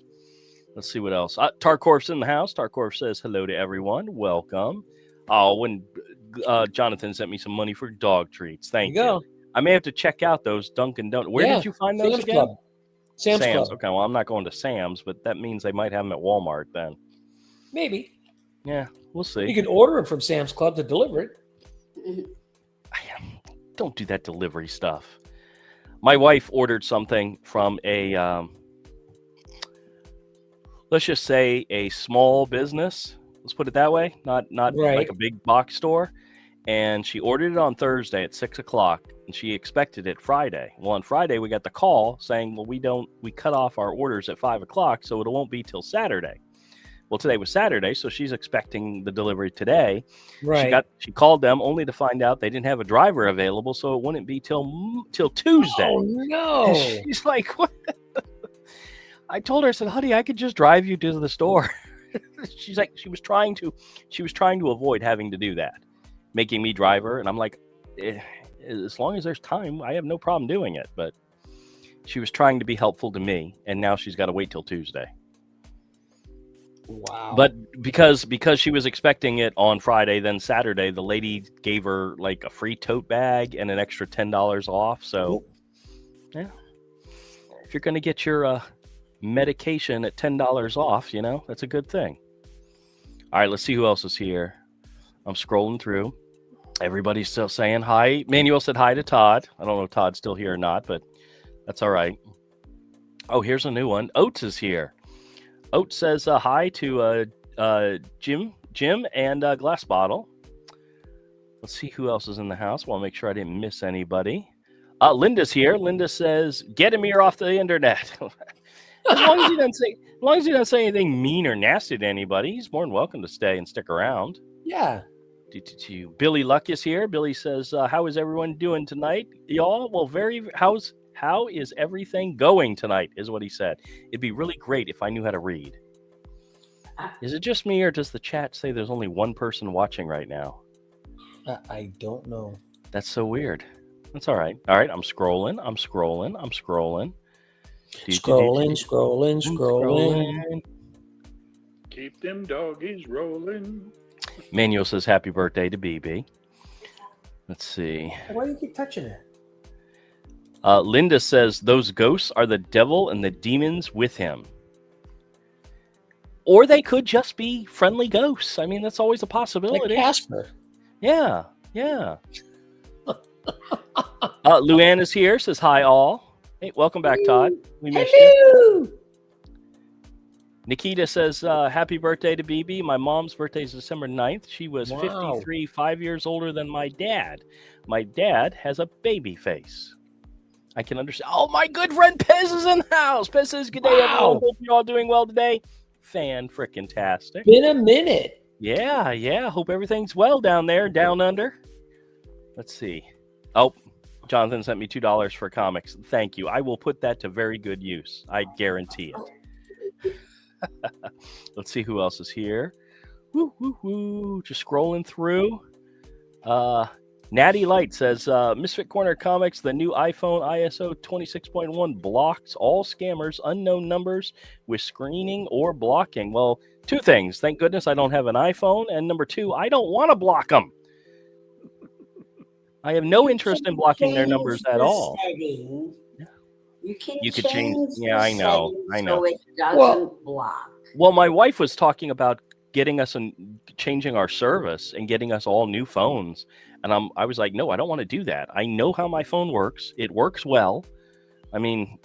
Speaker 1: Let's see what else. Tarkorf's in the house. Tarkorf says hello to everyone. Welcome. Oh, when Jonathan sent me some money for dog treats. Thank you.
Speaker 4: Go.
Speaker 1: I may have to check out those Dunkin' Donuts. Where did you find those
Speaker 4: Sam's
Speaker 1: again?
Speaker 4: Club. Sam's Club.
Speaker 1: Okay, well, I'm not going to Sam's, but that means they might have them at Walmart then.
Speaker 4: Maybe.
Speaker 1: Yeah, we'll see.
Speaker 4: You can order them from Sam's Club to deliver it.
Speaker 1: Don't do that delivery stuff. My wife ordered something from a, let's just say a small business. Let's put it that way. Not
Speaker 4: Right.
Speaker 1: like a big box store. and she ordered it on Thursday at 6 o'clock, and she expected it Friday. Well, on Friday, we got the call saying, well, we cut off our orders at 5 o'clock, so it won't be till Saturday. Well, today was Saturday, so she's expecting the delivery today.
Speaker 4: Right.
Speaker 1: She called them only to find out they didn't have a driver available, so it wouldn't be till Tuesday.
Speaker 4: Oh, no.
Speaker 1: And she's like, what? I told her, I said, honey, I could just drive you to the store. She's like, she was trying to avoid having to do that, making me drive her. And I'm like, as long as there's time, I have no problem doing it. But she was trying to be helpful to me, and now she's got to wait till Tuesday.
Speaker 4: Wow.
Speaker 1: But because she was expecting it on Friday, then Saturday, the lady gave her like a free tote bag and an extra $10 off. So, yeah, if you're going to get your medication at $10 off, that's a good thing. All right, let's see who else is here. I'm scrolling through. Everybody's still saying hi. Manuel said hi to Todd. I don't know if Todd's still here or not, but that's all right. Oh, here's a new one. Oates is here. Oates says hi to Jim and Glass Bottle. Let's see who else is in the house. Want to make sure I didn't miss anybody. Linda's here. Linda says, "Get him here off the internet." As long as he doesn't say anything mean or nasty to anybody, he's more than welcome to stay and stick around.
Speaker 4: Yeah.
Speaker 1: Billy Luck is here. Billy says, "How is everyone doing tonight, y'all?" Well, how is everything going tonight? Is what he said. It'd be really great if I knew how to read. Is it just me, or does the chat say there's only one person watching right now?
Speaker 4: I don't know.
Speaker 1: That's so weird. That's all right. All right, I'm scrolling.
Speaker 4: Scrolling.
Speaker 3: Keep them doggies rolling.
Speaker 1: Manuel says happy birthday to BB. Let's see.
Speaker 4: Why do you keep touching it?
Speaker 1: Linda says those ghosts are the devil and the demons with him. Or they could just be friendly ghosts. I mean, that's always a possibility.
Speaker 4: Like Casper.
Speaker 1: Yeah. Luann is here, says hi all. Hey, welcome back, Todd. We missed you. Nikita says, happy birthday to BB. My mom's birthday is December 9th. She was 53, 5 years older than my dad. My dad has a baby face. I can understand. Oh, my good friend Pez is in the house. Pez says, good day, everyone. Hope you're all doing well today. Fan-frickin-tastic.
Speaker 4: Been a minute.
Speaker 1: Yeah. Hope everything's well down there, down under. Let's see. Oh, Jonathan sent me $2 for comics. Thank you. I will put that to very good use. I guarantee it. Let's see who else is here. Woo. Just scrolling through. Natty Light says, Misfit Corner Comics, the new iPhone ISO 26.1 blocks all scammers, unknown numbers with screening or blocking. Well, two things. Thank goodness I don't have an iPhone. And number two, I don't want to block them. I have no interest in blocking their numbers at all.
Speaker 2: You could change.
Speaker 1: Yeah, I know.
Speaker 2: So it doesn't block.
Speaker 1: Well, my wife was talking about getting us and changing our service and getting us all new phones. And I was like, no, I don't want to do that. I know how my phone works. It works well. I mean,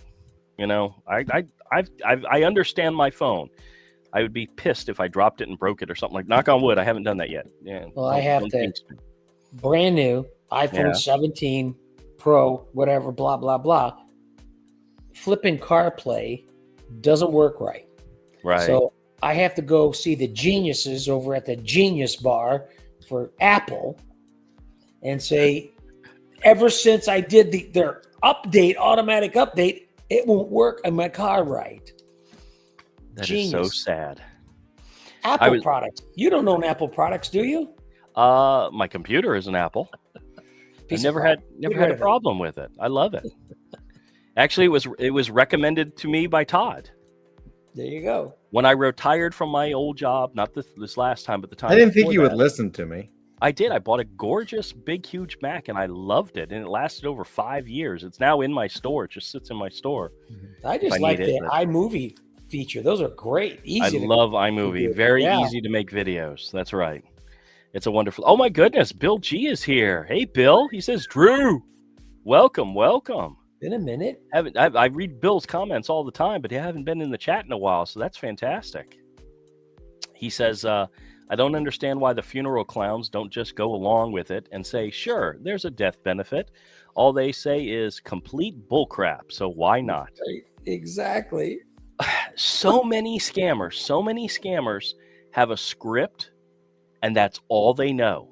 Speaker 1: I understand my phone. I would be pissed if I dropped it and broke it or something. Like, knock on wood, I haven't done that yet. Yeah.
Speaker 4: Well, I have to. Brand new iPhone 17 Pro, whatever, blah, blah, blah. Flipping CarPlay doesn't work right.
Speaker 1: Right.
Speaker 4: So I have to go see the geniuses over at the Genius Bar for Apple and say, ever since I did their automatic update, it won't work on my car right.
Speaker 1: That is so sad.
Speaker 4: Apple products. You don't own Apple products, do you?
Speaker 1: My computer is an Apple. I've never had a problem with it. I love it. Actually, it was recommended to me by Todd.
Speaker 4: There you go.
Speaker 1: When I retired from my old job, not this last time, but the time
Speaker 6: I didn't think you would listen to me.
Speaker 1: I did. I bought a gorgeous, big, huge Mac, and I loved it. And it lasted over 5 years. It's now in my store. It just sits in my store.
Speaker 4: I just like the iMovie feature. Those are great.
Speaker 1: I love iMovie. Very easy to make videos. That's right. It's a wonderful. Oh my goodness, Bill G is here. Hey, Bill. He says, Drew, welcome.
Speaker 4: Been a minute.
Speaker 1: I read Bill's comments all the time, but he haven't been in the chat in a while, so that's fantastic. He says, I don't understand why the funeral clowns don't just go along with it and say, sure, there's a death benefit. All they say is complete bullcrap. So why not?
Speaker 4: Exactly.
Speaker 1: So many scammers have a script, and that's all they know.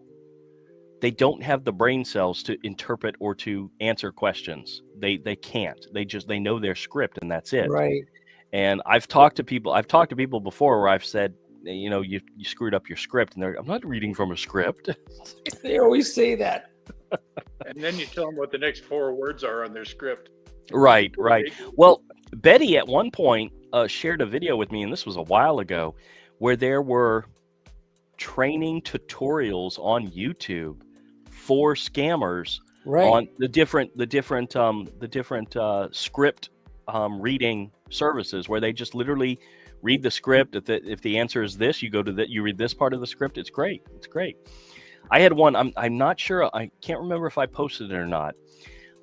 Speaker 1: They don't have the brain cells to interpret or to answer questions. They can't. They know their script, and that's it.
Speaker 4: Right.
Speaker 1: And I've talked to people before where I've said, you know, you screwed up your script, and I'm not reading from a script.
Speaker 4: They always say that.
Speaker 3: And then you tell them what the next 4 words are on their script.
Speaker 1: Right. Well, Betty at one point shared a video with me, and this was a while ago, where there were training tutorials on YouTube for scammers on the different script reading services, where they just literally read the script. If the answer is this, you go to that, you read this part of the script. It's great. I had one. I'm not sure. I can't remember if I posted it or not.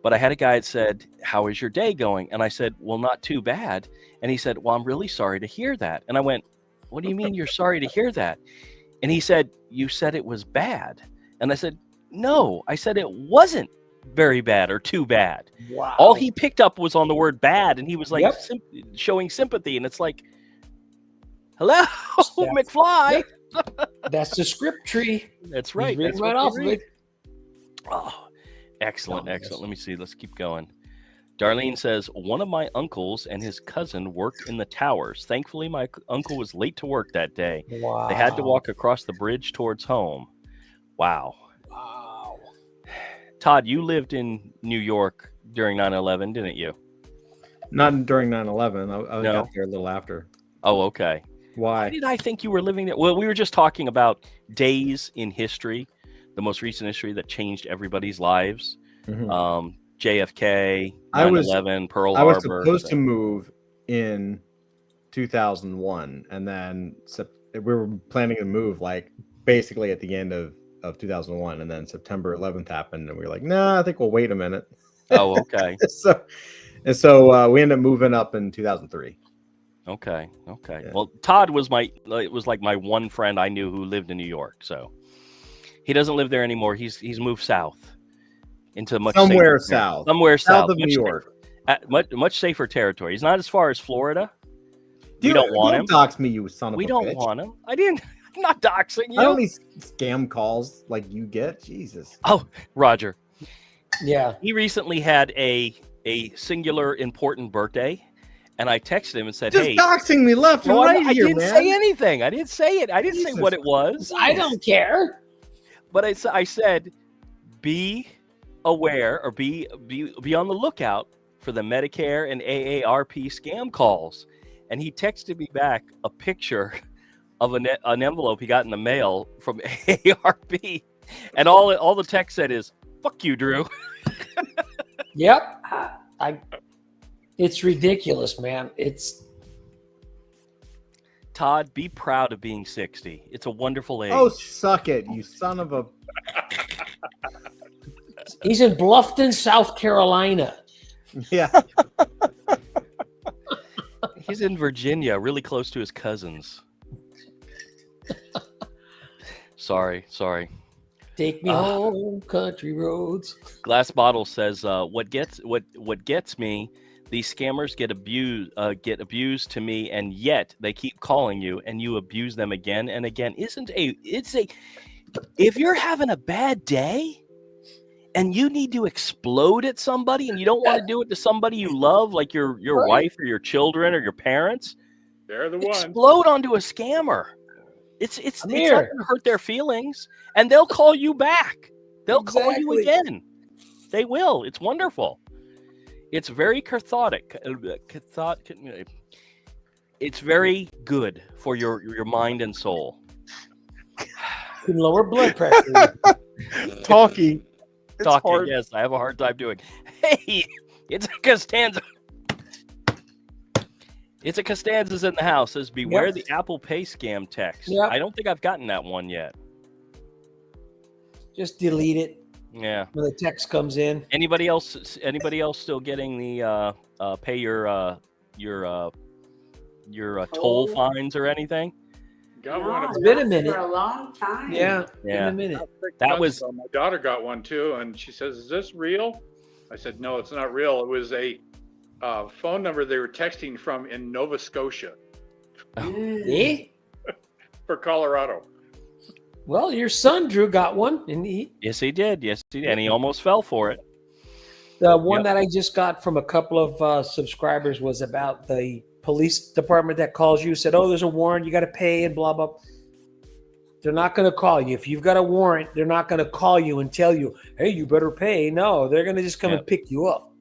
Speaker 1: But I had a guy that said, how is your day going? And I said, well, not too bad. And he said, well, I'm really sorry to hear that. And I went, what do you mean you're sorry to hear that? And he said, you said it was bad. And I said, no, I said it wasn't very bad or too bad.
Speaker 4: Wow.
Speaker 1: All he picked up was on the word bad. And he was like showing sympathy. And it's like, hello, McFly.
Speaker 4: That's the script tree.
Speaker 1: That's right.
Speaker 4: He's
Speaker 1: That's
Speaker 4: right off of it.
Speaker 1: Oh, excellent. Let's see. Let's keep going. Darlene says, one of my uncles and his cousin worked in the towers. Thankfully, my uncle was late to work that day.
Speaker 4: Wow.
Speaker 1: They had to walk across the bridge towards home. Wow. Todd, you lived in New York during 9/11, didn't you?
Speaker 6: Not during 9/11. I
Speaker 1: No?
Speaker 6: got there a little after.
Speaker 1: Oh, okay.
Speaker 6: Why?
Speaker 1: Why did I think you were living there? Well, we were just talking about days in history, the most recent history that changed everybody's lives.
Speaker 6: Mhm.
Speaker 1: JFK, 9/11, Pearl Harbor.
Speaker 6: I was supposed to move in 2001, and then we were planning to move like basically at the end of 2001, and then September 11th happened, and we were like, nah, I think we'll wait a minute.
Speaker 1: Oh, okay.
Speaker 6: So we ended up moving up in 2003.
Speaker 1: Okay.
Speaker 6: Yeah.
Speaker 1: Well, Todd was like my one friend I knew who lived in New York. So he doesn't live there anymore. He's moved south into
Speaker 6: Somewhere south
Speaker 1: of
Speaker 6: New York.
Speaker 1: Much safer territory. He's not as far as Florida.
Speaker 6: Dude,
Speaker 1: we don't want him.
Speaker 6: Dox me, you son of
Speaker 1: We
Speaker 6: a
Speaker 1: don't
Speaker 6: bitch.
Speaker 1: want him. I'm not doxing you.
Speaker 6: I don't need scam calls like you get. Jesus.
Speaker 1: Oh, Roger.
Speaker 4: Yeah.
Speaker 1: He recently had a singular important birthday, and I texted him and said,
Speaker 6: Just
Speaker 1: "Hey,
Speaker 6: doxing me left and right
Speaker 1: I
Speaker 6: here,
Speaker 1: didn't
Speaker 6: man.
Speaker 1: say anything. I didn't say it. I didn't say
Speaker 6: Jesus.
Speaker 1: what it was.
Speaker 4: I don't care.
Speaker 1: But I said, be aware or be on the lookout for the Medicare and AARP scam calls." And he texted me back a picture of an envelope he got in the mail from AARP, and all the text said is, "Fuck you, Drew."
Speaker 4: Yep. It's ridiculous, man. It's
Speaker 1: Todd, be proud of being 60. It's a wonderful age.
Speaker 6: Oh, suck it, you son of a.
Speaker 4: he's in Bluffton, South Carolina.
Speaker 6: Yeah.
Speaker 1: He's in Virginia, really close to his cousins. Sorry.
Speaker 4: Take me home, country roads.
Speaker 1: Glass Bottle says, what gets me, these scammers get abused to me, and yet they keep calling you and you abuse them again and again. If you're having a bad day and you need to explode at somebody and you don't want to do it to somebody you love, like your
Speaker 4: Right.
Speaker 1: wife or your children or your parents,
Speaker 3: They're the ones.
Speaker 1: explode onto a scammer. It's not going to hurt their feelings, and they'll call you back. They'll call you
Speaker 4: Exactly.
Speaker 1: again. They will. It's wonderful. It's very cathartic. It's very good for your mind and soul.
Speaker 4: Can lower blood pressure.
Speaker 5: Talking. It's
Speaker 1: Talking,
Speaker 5: hard.
Speaker 1: yes, I have a hard time doing. Hey, it's a Costanza. It's a Costanza's in the house. Says, beware
Speaker 4: Yep.
Speaker 1: the Apple Pay scam text.
Speaker 4: Yep.
Speaker 1: I don't think I've gotten that one yet.
Speaker 4: Just delete it
Speaker 1: Yeah.
Speaker 4: when the text comes in.
Speaker 1: Anybody else still getting the pay your toll fines or anything?
Speaker 3: Got
Speaker 2: No,
Speaker 3: one.
Speaker 4: It's been a
Speaker 2: not
Speaker 4: minute.
Speaker 2: for a long time.
Speaker 4: Yeah,
Speaker 1: Yeah.
Speaker 4: in a minute.
Speaker 1: That was
Speaker 3: My daughter got one too, and she says, "Is this real?" I said, "No, it's not real. It was a phone number they were texting from in Nova Scotia
Speaker 4: Eh?
Speaker 3: for Colorado."
Speaker 4: Well, your son Drew got one, and
Speaker 1: yes, he did. Yes, he did. And he almost fell for it.
Speaker 4: the one
Speaker 1: Yep.
Speaker 4: that I just got from a couple of subscribers was about the police department that calls you, said, "Oh, there's a warrant, you got to pay," and blah blah. They're not going to call you if you've got a warrant. They're not going to call you and tell you, "Hey, you better pay." No, they're going to just come and pick you up.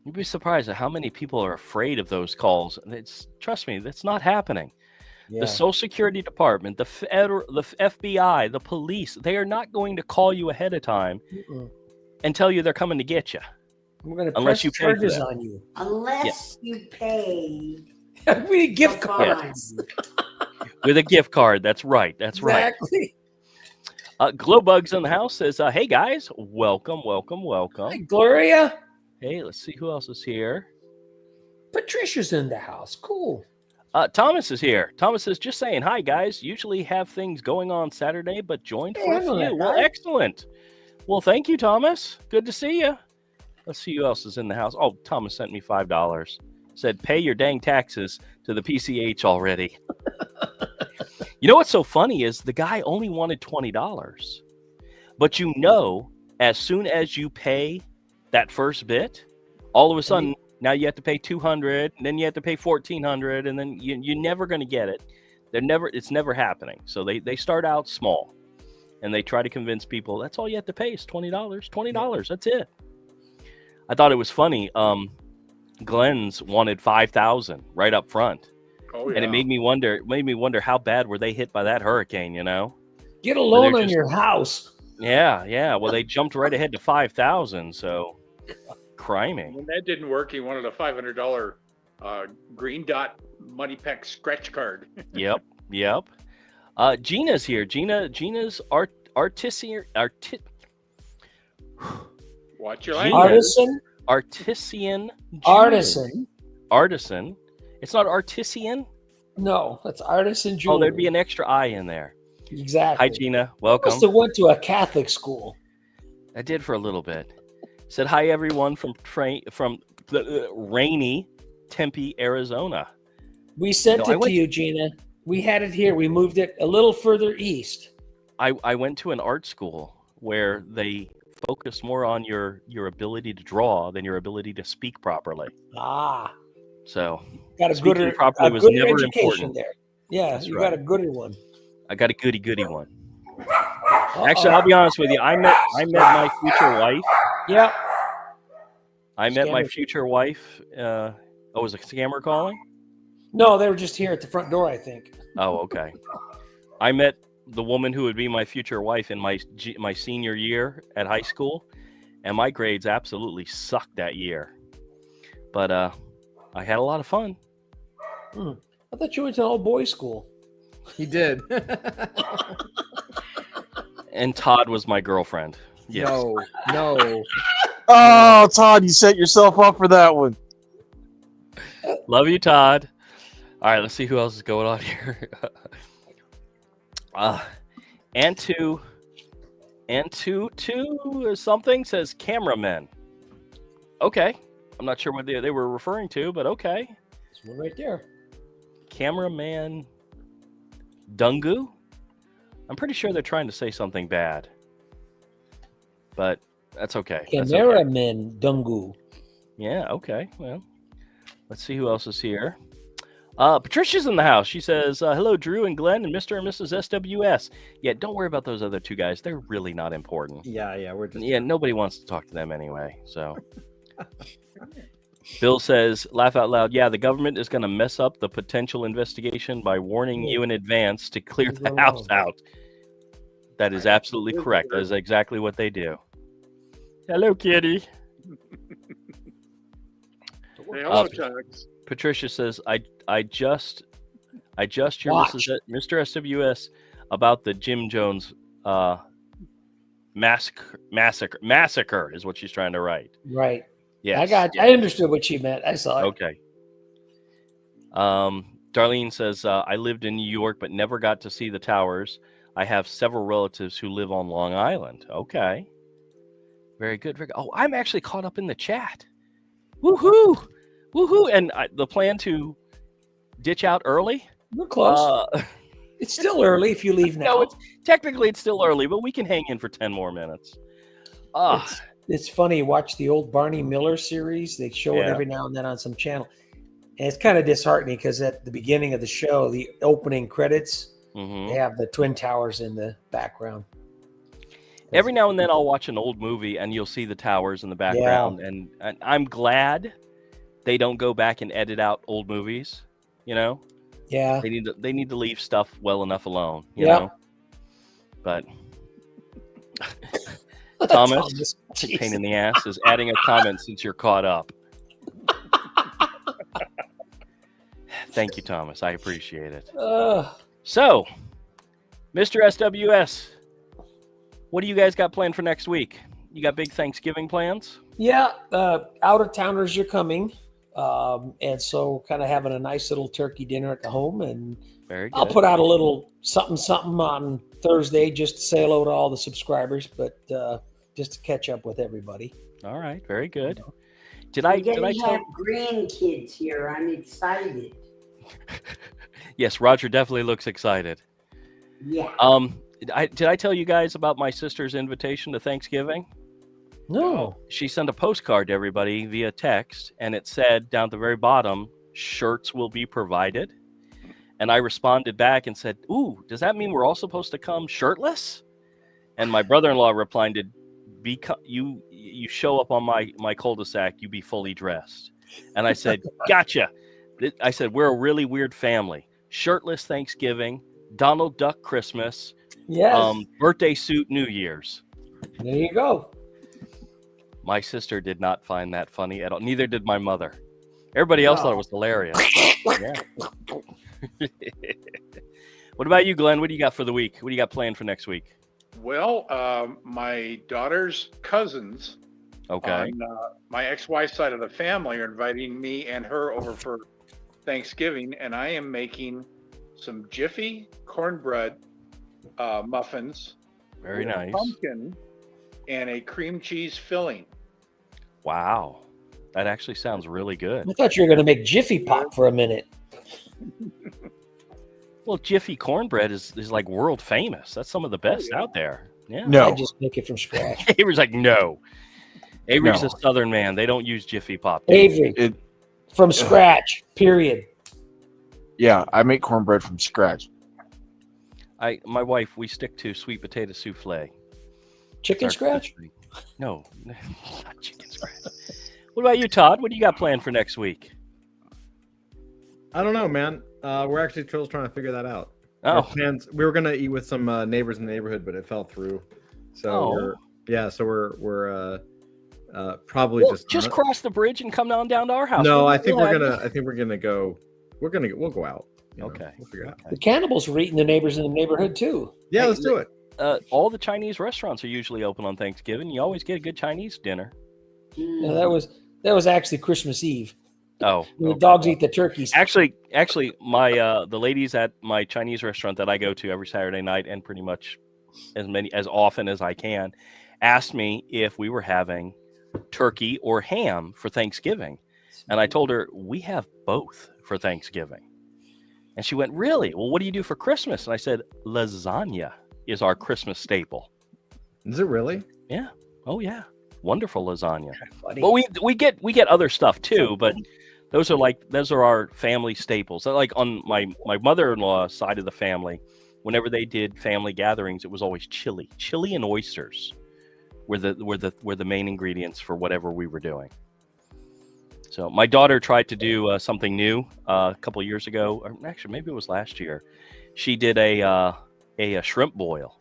Speaker 1: You'd be surprised at how many people are afraid of those calls. Trust me, that's not happening.
Speaker 4: Yeah.
Speaker 1: The Social Security Department, the FBI, the police, they are not going to call you ahead of time and tell you they're coming to get you.
Speaker 4: We're going to
Speaker 1: Unless
Speaker 4: press
Speaker 1: you pay for
Speaker 4: charges
Speaker 1: that.
Speaker 4: on you.
Speaker 2: Unless you pay
Speaker 4: We need gift
Speaker 2: the
Speaker 4: cards.
Speaker 2: fine.
Speaker 1: With a gift card. That's right. That's
Speaker 4: Exactly.
Speaker 1: right. Glowbugs in the house says, "Hey guys, welcome, welcome, welcome."
Speaker 4: Hi, Gloria.
Speaker 1: Hey, let's see who else is here.
Speaker 4: Patricia's in the house. Cool.
Speaker 1: Thomas is here. Thomas says, "Just saying, hi guys. Usually have things going on Saturday, but joined for
Speaker 4: I
Speaker 1: a
Speaker 4: know that
Speaker 1: few." Well,
Speaker 4: guy.
Speaker 1: excellent. Well, thank you, Thomas. Good to see you. Let's see who else is in the house. Oh, Thomas sent me $5. Said, "Pay your dang taxes to the PCH already." You know what's so funny is the guy only wanted $20, but as soon as you pay that first bit, all of a sudden now you have to pay $200, and then you have to pay $1,400, and then you're never going to get it. It's never happening. So they start out small, and they try to convince people that's all you have to pay is $20. $20, that's it. I thought it was funny. Glenn's wanted $5,000 right up front.
Speaker 3: Oh, yeah.
Speaker 1: And it made me wonder how bad were they hit by that hurricane,
Speaker 4: Get a loan
Speaker 1: they're
Speaker 4: on
Speaker 1: just-
Speaker 4: your house.
Speaker 1: Yeah. Well, they jumped right ahead to 5,000, so crimey.
Speaker 3: When that didn't work, he wanted a $500 green dot money pack scratch card.
Speaker 1: Yep. Gina's here. Gina's artisan.
Speaker 3: Watch your
Speaker 1: Gina.
Speaker 3: language.
Speaker 4: Artisan.
Speaker 1: Artisan.
Speaker 4: Artisan.
Speaker 1: It's not artisan.
Speaker 4: No, that's artisan jewelry.
Speaker 1: Oh, there'd be an extra I in there.
Speaker 4: Exactly.
Speaker 1: Hi, Gina. Welcome.
Speaker 4: Must have went to a Catholic school.
Speaker 1: I did for a little bit. Said hi, everyone from the rainy Tempe, Arizona.
Speaker 4: We sent
Speaker 1: No,
Speaker 4: it to you, Gina. We had it here. We moved it a little further east.
Speaker 1: I went to an art school where they focus more on your ability to draw than your ability to speak properly.
Speaker 4: Ah,
Speaker 1: So
Speaker 4: got a
Speaker 1: speaking
Speaker 4: gooder,
Speaker 1: properly
Speaker 4: a
Speaker 1: was
Speaker 4: gooder
Speaker 1: never
Speaker 4: education
Speaker 1: important.
Speaker 4: there. Yeah,
Speaker 1: That's
Speaker 4: you
Speaker 1: right.
Speaker 4: got a gooder one.
Speaker 1: I got a goody one.
Speaker 4: Uh-oh.
Speaker 1: Actually, I'll be honest with you. I met my future wife.
Speaker 4: Yep.
Speaker 1: I met my
Speaker 4: Scammer.
Speaker 1: future wife. Was a scammer calling?
Speaker 4: No, they were just here at the front door, I think.
Speaker 1: Oh, okay. I met the woman who would be my future wife in my senior year at high school, and my grades absolutely sucked that year. But I had a lot of fun.
Speaker 4: I thought you went to an all-boys school.
Speaker 6: He did.
Speaker 1: And Todd was my girlfriend. Yes.
Speaker 6: No.
Speaker 5: Oh, Todd, you set yourself up for that one.
Speaker 1: Love you, Todd. All right, let's see who else is going on here. And two something says cameramen. Okay. I'm not sure what they were referring to, but okay.
Speaker 4: This one right there.
Speaker 1: Cameraman Dungu? I'm pretty sure they're trying to say something bad. But that's okay. That's okay.
Speaker 4: Cameraman Dungu.
Speaker 1: Yeah, okay. Well, let's see who else is here. Patricia's in the house. She says, hello, Drew and Glenn and Mr. and Mrs. SWS. Yeah, don't worry about those other two guys. They're really not important.
Speaker 6: Yeah, we're just
Speaker 1: Nobody wants to talk to them anyway. So Bill says, laugh out loud. Yeah, the government is going to mess up the potential investigation by warning you in advance to clear the house out. That is absolutely correct. That is exactly what they do. Hello, kitty.
Speaker 3: Hey, hello, Chucks.
Speaker 1: Patricia says, I just hear Mr. SWS about the Jim Jones massacre is what she's trying to write.
Speaker 4: Right.
Speaker 1: Yes.
Speaker 4: I understood what she meant. I saw it.
Speaker 1: Okay. Darlene says, I lived in New York but never got to see the towers. I have several relatives who live on Long Island. Okay. Very good. Oh, I'm actually caught up in the chat. Woohoo! Woohoo! And the plan to ditch out early?
Speaker 4: We're close. It's still early if you leave now.
Speaker 1: No, technically it's still early, but we can hang in for 10 more minutes.
Speaker 4: It's funny. Watch the old Barney Miller series. They show it every now and then on some channel. And it's kind of disheartening because at the beginning of the show, the opening credits, they have the Twin Towers in the background.
Speaker 1: Every now and then I'll watch an old movie and you'll see the towers in the background. Yeah. And I'm glad they don't go back and edit out old movies, you know?
Speaker 4: Yeah.
Speaker 1: They need to leave stuff well enough alone, you know? But Thomas, pain in the ass, is adding a comment since you're caught up. Thank you, Thomas. I appreciate it. So, Mr. SWS, what do you guys got planned for next week? You got big Thanksgiving plans?
Speaker 4: Yeah, out-of-towners are coming. And so kind of having a nice little turkey dinner at the home. And
Speaker 1: very good.
Speaker 4: I'll put out a little something on Thursday just to say hello to all the subscribers, but just to catch up with everybody.
Speaker 1: All right, very good.
Speaker 2: Did I tell grandkids here? I'm excited.
Speaker 1: Yes, Roger definitely looks excited.
Speaker 2: Yeah.
Speaker 1: Did I tell you guys about my sister's invitation to Thanksgiving?
Speaker 4: No.
Speaker 1: She sent a postcard to everybody via text, and it said down at the very bottom, shirts will be provided. And I responded back and said, ooh, does that mean we're all supposed to come shirtless? And my brother-in-law replied, you show up on my cul-de-sac, you be fully dressed. And I said, gotcha. I said, we're a really weird family. Shirtless Thanksgiving, Donald Duck Christmas, birthday suit New Year's.
Speaker 4: There you go.
Speaker 1: My sister did not find that funny at all. Neither did my mother. Everybody else thought it was hilarious. Yeah. What about you, Glenn? What do you got for the week? What do you got planned for next week?
Speaker 3: Well, my daughter's cousins on my ex-wife's side of the family are inviting me and her over for Thanksgiving, and I am making some Jiffy cornbread muffins.
Speaker 1: Very nice.
Speaker 3: Pumpkin and a cream cheese filling.
Speaker 1: Wow. That actually sounds really good.
Speaker 4: I thought you were going to make Jiffy Pop for a minute.
Speaker 1: Well, Jiffy cornbread is like world famous. That's some of the best out there. Yeah.
Speaker 4: No. I just make it from scratch.
Speaker 1: Avery's like, no. Avery's a Southern man. They don't use Jiffy Pop.
Speaker 4: Avery, from scratch, period.
Speaker 5: Yeah, I make cornbread from scratch.
Speaker 1: My wife, we stick to sweet potato souffle.
Speaker 4: Chicken scratch?
Speaker 1: No, not chicken scratch. What about you, Todd? What do you got planned for next week?
Speaker 6: I don't know, man. We're actually still trying to figure that out.
Speaker 1: Oh,
Speaker 6: plans. We were gonna eat with some neighbors in the neighborhood, but it fell through. So we're probably
Speaker 1: just cross the bridge and come down to our house.
Speaker 6: No, I think we're gonna go. We'll go out.
Speaker 1: Okay,
Speaker 6: we'll figure it out.
Speaker 4: The cannibals were eating the neighbors in the neighborhood too.
Speaker 6: Yeah, let's do it.
Speaker 1: All the Chinese restaurants are usually open on Thanksgiving. You always get a good Chinese dinner.
Speaker 4: No, that was actually Christmas Eve.
Speaker 1: Oh,
Speaker 4: the dogs eat the turkeys.
Speaker 1: Actually, my the ladies at my Chinese restaurant that I go to every Saturday night and pretty much as often as I can, asked me if we were having turkey or ham for Thanksgiving, and I told her we have both for Thanksgiving, and she went, "Really? Well, what do you do for Christmas?" And I said, "Lasagna is our Christmas staple."
Speaker 6: Is it really?
Speaker 1: Yeah. Oh yeah. Wonderful lasagna.
Speaker 4: Funny.
Speaker 1: Well, we get other stuff too, but those are our family staples. Like on my mother-in-law side of the family, whenever they did family gatherings, it was always chili and oysters were the main ingredients for whatever we were doing. So my daughter tried to do something new a couple of years ago, or actually maybe it was last year. She did a shrimp boil,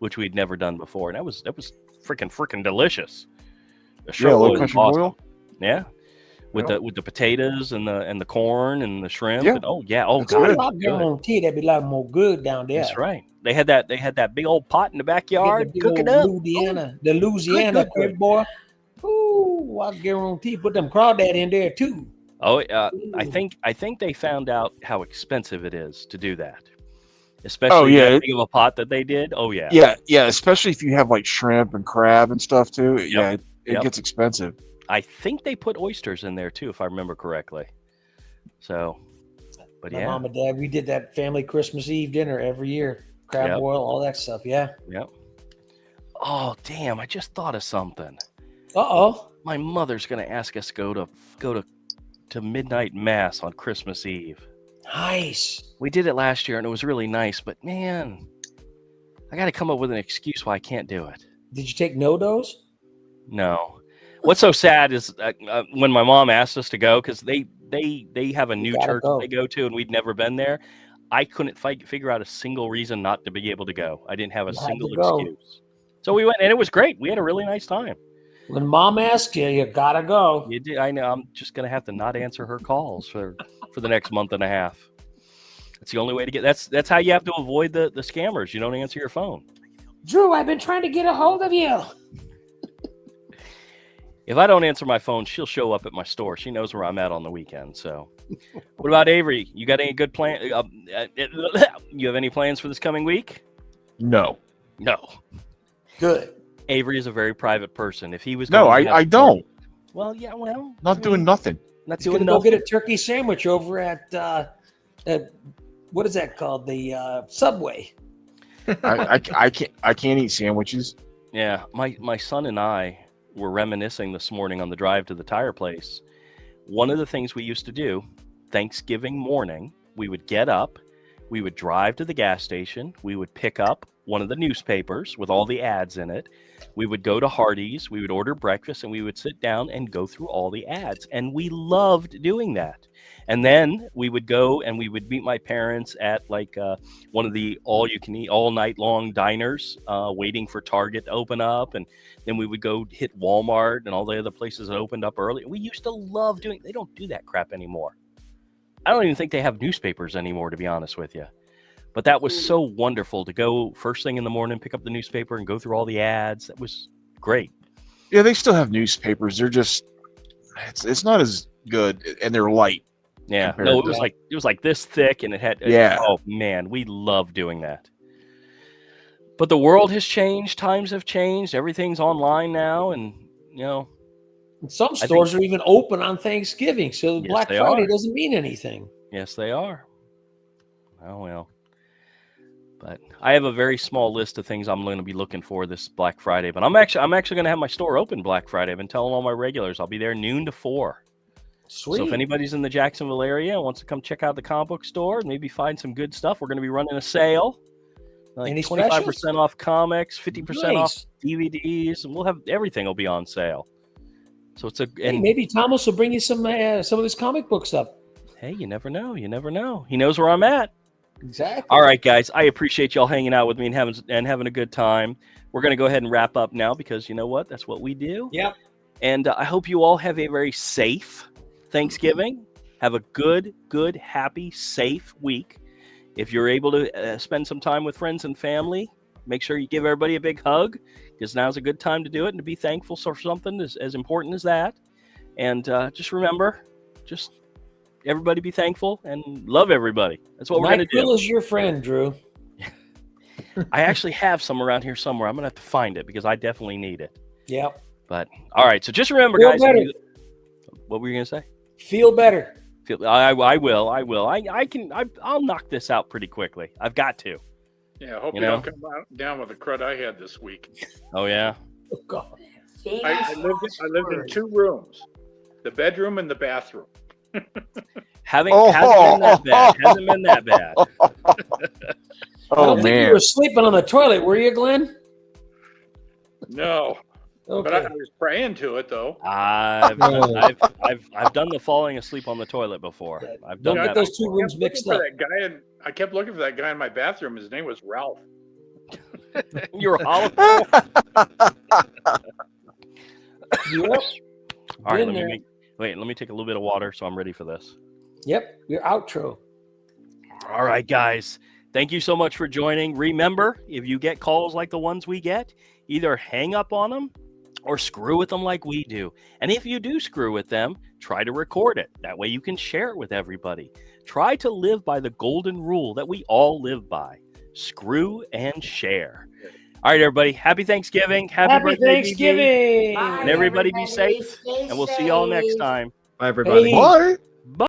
Speaker 1: which we'd never done before, and that was freaking delicious. The shrimp boil was awesome. Yeah, with the potatoes and the corn and the shrimp.
Speaker 5: Yeah.
Speaker 1: And, god,
Speaker 4: that'd be a lot more good down there.
Speaker 1: That's right. They had that big old pot in the backyard. Cook it up.
Speaker 4: Louisiana quick boy. Ooh, I guarantee put them crawdad in there too.
Speaker 1: Oh, I think they found out how expensive it is to do that, especially
Speaker 5: yeah,
Speaker 1: that big of a pot that they did. Oh yeah.
Speaker 5: yeah. Especially if you have like shrimp and crab and stuff too. Yeah, it
Speaker 1: Yep.
Speaker 5: gets expensive.
Speaker 1: I think they put oysters in there too, if I remember correctly. So, but
Speaker 4: My
Speaker 1: yeah,
Speaker 4: mom and dad, we did that family Christmas Eve dinner every year. Crab
Speaker 1: Yep.
Speaker 4: boil, all that stuff. Yeah.
Speaker 1: yep. Oh damn! I just thought of something.
Speaker 4: Uh-oh.
Speaker 1: My mother's gonna ask us to go to midnight mass on Christmas Eve.
Speaker 4: Nice.
Speaker 1: We did it last year and it was really nice, but man, I got to come up with an excuse why I can't do it.
Speaker 4: Did you take no dose?
Speaker 1: No. What's so sad is when my mom asked us to go, because they have a new
Speaker 4: gotta
Speaker 1: church
Speaker 4: go.
Speaker 1: they go to and we'd never been there. I couldn't figure out a single reason not to be able to go. I didn't have a
Speaker 4: You had
Speaker 1: single
Speaker 4: to go.
Speaker 1: excuse. So we went and it was great. We had a really nice time.
Speaker 4: When mom asks you, you gotta go.
Speaker 1: You did. I know. I'm just gonna have to not answer her calls for the next month and a half. That's the only way to get. That's how you have to avoid the scammers. You don't answer your phone.
Speaker 4: Drew, I've been trying to get a hold of you.
Speaker 1: If I don't answer my phone, she'll show up at my store. She knows where I'm at on the weekend. So, what about Avery? You got any good plan? You have any plans for this coming week?
Speaker 5: No,
Speaker 1: No.
Speaker 4: Good.
Speaker 1: Avery is a very private person. If he was
Speaker 5: no,
Speaker 1: going to have
Speaker 5: I don't.
Speaker 1: Well, yeah, well,
Speaker 5: Not doing nothing.
Speaker 1: not
Speaker 4: He's
Speaker 1: doing
Speaker 4: gonna go
Speaker 1: nothing.
Speaker 4: get a turkey sandwich over at what is that called? The Subway.
Speaker 5: I can't eat sandwiches.
Speaker 1: Yeah, my son and I were reminiscing this morning on the drive to the tire place. One of the things we used to do, Thanksgiving morning, we would get up, we would drive to the gas station, we would pick up one of the newspapers with all the ads in it. We would go to Hardee's, we would order breakfast, and we would sit down and go through all the ads. And we loved doing that. And then we would go and we would meet my parents at like one of the all-you-can-eat, all-night-long diners, waiting for Target to open up. And then we would go hit Walmart and all the other places that opened up early. We used to love doing. They don't do that crap anymore. I don't even think they have newspapers anymore, to be honest with you. But that was so wonderful to go first thing in the morning, pick up the newspaper and go through all the ads. That was great.
Speaker 5: Yeah, they still have newspapers. They're just it's not as good, and they're light.
Speaker 1: Yeah,
Speaker 5: compared
Speaker 1: no,
Speaker 5: to-
Speaker 1: it was like this thick, and it had.
Speaker 5: Yeah.
Speaker 1: Oh man, we love doing that. But the world has changed. Times have changed. Everything's online now, and
Speaker 4: And some stores are even open on Thanksgiving, so
Speaker 1: Yes,
Speaker 4: Black
Speaker 1: they
Speaker 4: Friday
Speaker 1: are.
Speaker 4: doesn't mean anything.
Speaker 1: yes, they are. Oh well. But I have a very small list of things I'm going to be looking for this Black Friday. But I'm actually going to have my store open Black Friday. I've been telling all my regulars I'll be there noon to 4.
Speaker 4: Sweet.
Speaker 1: So if anybody's in the Jacksonville area and wants to come check out the comic book store and maybe find some good stuff, we're going to be running a sale. Like
Speaker 4: Any
Speaker 1: 25%
Speaker 4: specials?
Speaker 1: off comics, 50% off
Speaker 4: Nice.
Speaker 1: DVDs, and we'll have everything will be on sale. So it's
Speaker 4: Hey,
Speaker 1: and
Speaker 4: maybe Thomas will bring you some of his comic books up.
Speaker 1: hey, you never know. You never know. He knows where I'm at.
Speaker 4: Exactly.
Speaker 1: All right, guys. I appreciate y'all hanging out with me and having a good time. We're going to go ahead and wrap up now because you know what? That's what we do.
Speaker 4: Yep.
Speaker 1: And I hope you all have a very safe Thanksgiving. Have a good, happy, safe week. If you're able to spend some time with friends and family, make sure you give everybody a big hug because now's a good time to do it and to be thankful for something as important as that. And just remember, just everybody be thankful and love everybody. That's what we're going to do.
Speaker 4: NyQuil is your friend, Drew.
Speaker 1: I actually have some around here somewhere. I'm going to have to find it because I definitely need it.
Speaker 4: Yep.
Speaker 1: But all right, so just remember,
Speaker 4: Feel
Speaker 1: guys.
Speaker 4: better.
Speaker 1: What were you going to say?
Speaker 4: Feel better.
Speaker 1: I will. I'll knock this out pretty quickly. I've got to.
Speaker 3: Yeah, I hope
Speaker 1: You
Speaker 3: you,
Speaker 1: know?
Speaker 3: don't come down with the crud I had this week.
Speaker 1: Oh yeah.
Speaker 4: Oh, God.
Speaker 3: I lived in 2 rooms, the bedroom and the bathroom.
Speaker 1: Hasn't been that bad. Hasn't been that bad.
Speaker 4: I
Speaker 5: Oh
Speaker 4: don't think you
Speaker 5: man,
Speaker 4: were sleeping on the toilet, were you, Glenn?
Speaker 3: No,
Speaker 4: Okay.
Speaker 3: but I was praying to it though.
Speaker 1: I've done the falling asleep on the toilet before. I've done
Speaker 4: Don't
Speaker 1: that.
Speaker 4: get those two
Speaker 1: before.
Speaker 4: rooms mixed up.
Speaker 3: I kept looking for that guy in my bathroom. His name was Ralph.
Speaker 1: You're hollow.
Speaker 4: Yep.
Speaker 1: All right,
Speaker 4: Been there.
Speaker 1: let me take a little bit of water so I'm ready for this.
Speaker 4: Yep. Your outro.
Speaker 1: All right, guys. Thank you so much for joining. Remember, if you get calls like the ones we get, either hang up on them or screw with them like we do. And if you do screw with them, try to record it. That way you can share it with everybody. Try to live by the golden rule that we all live by. Screw and share. All right, everybody. Happy Thanksgiving. Happy birthday, BB.
Speaker 4: Thanksgiving.
Speaker 2: Bye,
Speaker 1: And everybody be safe.
Speaker 2: Stay
Speaker 1: And we'll see y'all next
Speaker 2: safe.
Speaker 1: time.
Speaker 6: Bye, everybody.
Speaker 4: Hey.
Speaker 5: Bye.